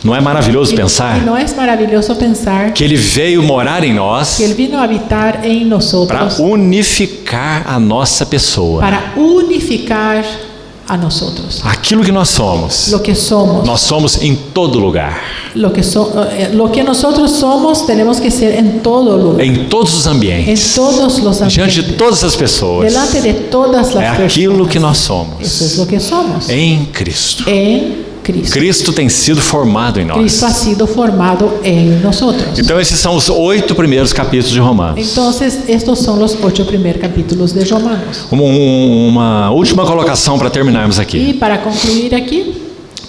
Não é maravilhoso Y pensar no es maravilloso pensar que Ele veio morar em nós que Él vino a habitar en para nosotros unificar a nossa pessoa, para unificar a nosotros. aquilo que nós somos. Lo que somos. Nós somos em todo lugar, Lo que nosotros somos tenemos que ser en todo lugar. em todos os En ambientes, todos los diante ambientes. de todas as pessoas. Delante de todas las É personas. aquilo que nós somos Eso es lo que somos. em Cristo. En Cristo. Cristo tem sido formado em nós. Cristo ha sido formado en nosotros. Então esses são os 8 primeiros capítulos de Romanos. Entonces, estos son los 8 primeros capítulos de Romanos. Uma última colocação para terminarmos aqui. Y para concluir aquí,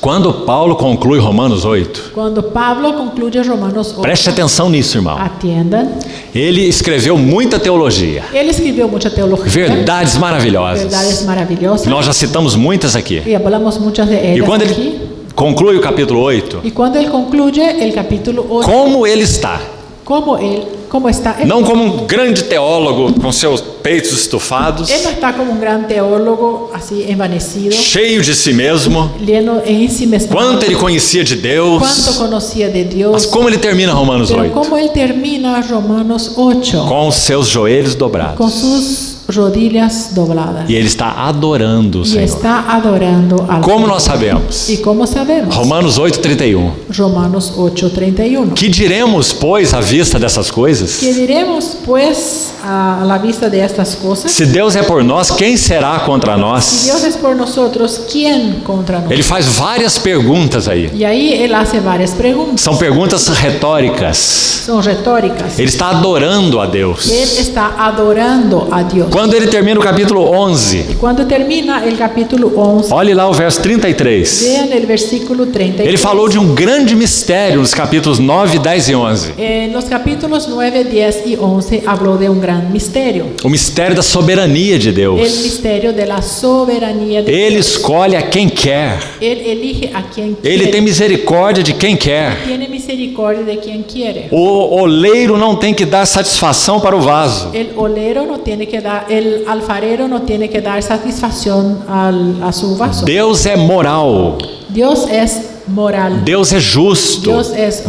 Quando Paulo conclui Romanos 8, cuando Pablo concluye Romanos 8, preste atenção nisso, irmão. atiendan, Ele escreveu muita teologia, él escribió mucha teología, verdades maravilhosas. verdades maravillosas, Nós já citamos muitas aqui. y hablamos muchas de E ellas quando aquí. ele conclui o capítulo 8, Y cuando él concluye el capítulo 8, como ele está? ¿cómo está? Él, Não como um grande teólogo com seus peitos estufados, él no está como un gran teólogo así envanecido, cheio de si mesmo, lleno en sí mismo. quanto ele conhecia de Deus. Cuánto conocía de Mas Dios. como ele termina Romanos Pero 8? como él termina Romanos 8 Com os seus joelhos con dobrados. sus rodillas dobladas E ele está adorando o y Senhor. está adorando al Como Señor. nós sabemos? ¿Y cómo sabemos? Romanos 8:31. Romanos 8:31. Que diremos, pois, à vista dessas coisas? ¿Qué diremos pues a la vista de estas cosas? Se Deus é por nós, quem será contra Si nós? Dios es por nosotros, ¿quién contra nosotros? Ele faz várias perguntas aí. Y ahí él hace varias preguntas. São perguntas retóricas. Son retóricas. Ele está adorando a Deus. Él está adorando a Dios. quando ele termina o capítulo 11, Y cuando termina el capítulo 11, olhe lá o verso 33. vean el versículo 33. Ele falou de um grande mistério nos capítulos 9, 10 e 11. En los capítulos 9, 10 y 11 habló de un gran misterio. O mistério da soberania de El Deus. misterio de la soberanía de Ele Dios. escolhe a quem quer. Él elige a quien quiere. Ele tem misericórdia de quem quer. Tiene misericordia de quien quiere. O oleiro não tem que dar satisfação para o vaso. El alfarero no tiene que dar satisfacción a su vaso. Deus é moral. Dios es moral. Deus é justo.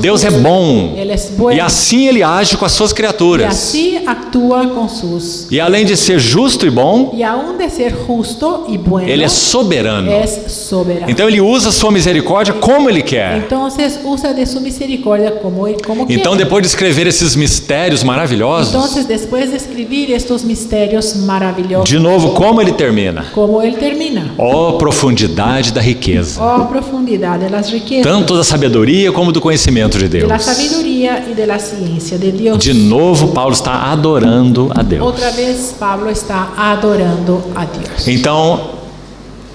Deus é é bom. Ele é bueno. E assim ele age com as suas Y criaturas. así actúa con sus. E além de ser justo e bom, Y aún de ser justo y bueno, ele é soberano. es soberano. Então ele usa a sua misericórdia como ele quer. Entonces usa de su misericordia como Então quiere. depois de escrever esses mistérios maravilhosos, Entonces después de escribir estos misterios maravillosos, de novo, como ele termina? como él termina. Ó profundidade da riqueza, Oh, profundidad de las riquezas, tanto da sabedoria como do conhecimento de de la Deus. sabiduría y de la ciencia de Dios. De novo, Paulo está adorando a Deus. Otra vez Pablo está adorando a Dios. Então,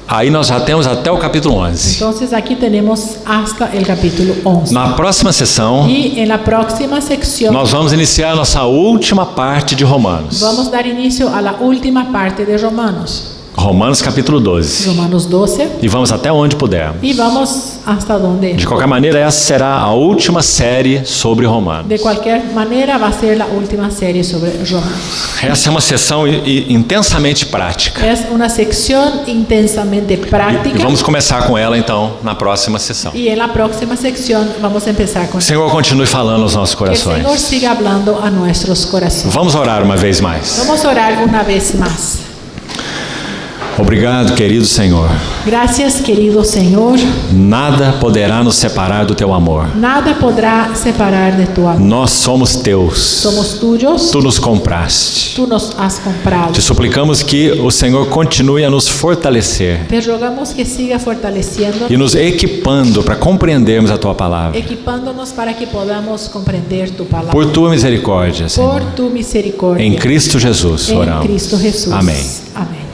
aí nós já temos até o capítulo 11. Entonces aquí tenemos hasta el capítulo 11. Na próxima sessão, Y en la próxima sección nós vamos iniciar a nossa última parte de Romanos. vamos a dar inicio a la última parte de Romanos. Romanos capítulo 12. Romanos 12. E vamos até onde pudermos. Y vamos hasta donde. De qualquer maneira, essa será a última série sobre Romanos. De cualquier manera va a ser la última serie sobre Romanos. Essa é uma sessão intensamente prática. Es una sección intensamente E práctica. vamos começar com ela então na próxima sessão. Y en la próxima sección vamos a empezar con O Senhor continue falando aos nossos que el Señor corações. siga hablando a nuestros corazones. Vamos orar uma vez mais. Vamos a orar una vez más. Obrigado, querido Senhor. Gracias, querido Señor. Nada poderá nos separar do teu amor. Nada podrá separar de tu amor. Nós somos teus. Somos tuyos. Tu nos compraste. Tú nos has comprado. Te suplicamos que o Senhor continue a nos fortalecer Te rogamos que siga fortaleciendo, e nos equipando para compreendermos a tua palavra. equipándonos para que podamos comprender tu palabra. Por tua misericórdia, Senhor. Por tu misericordia. Em Cristo Jesus En oramos. Cristo Jesús. Amém. Amén.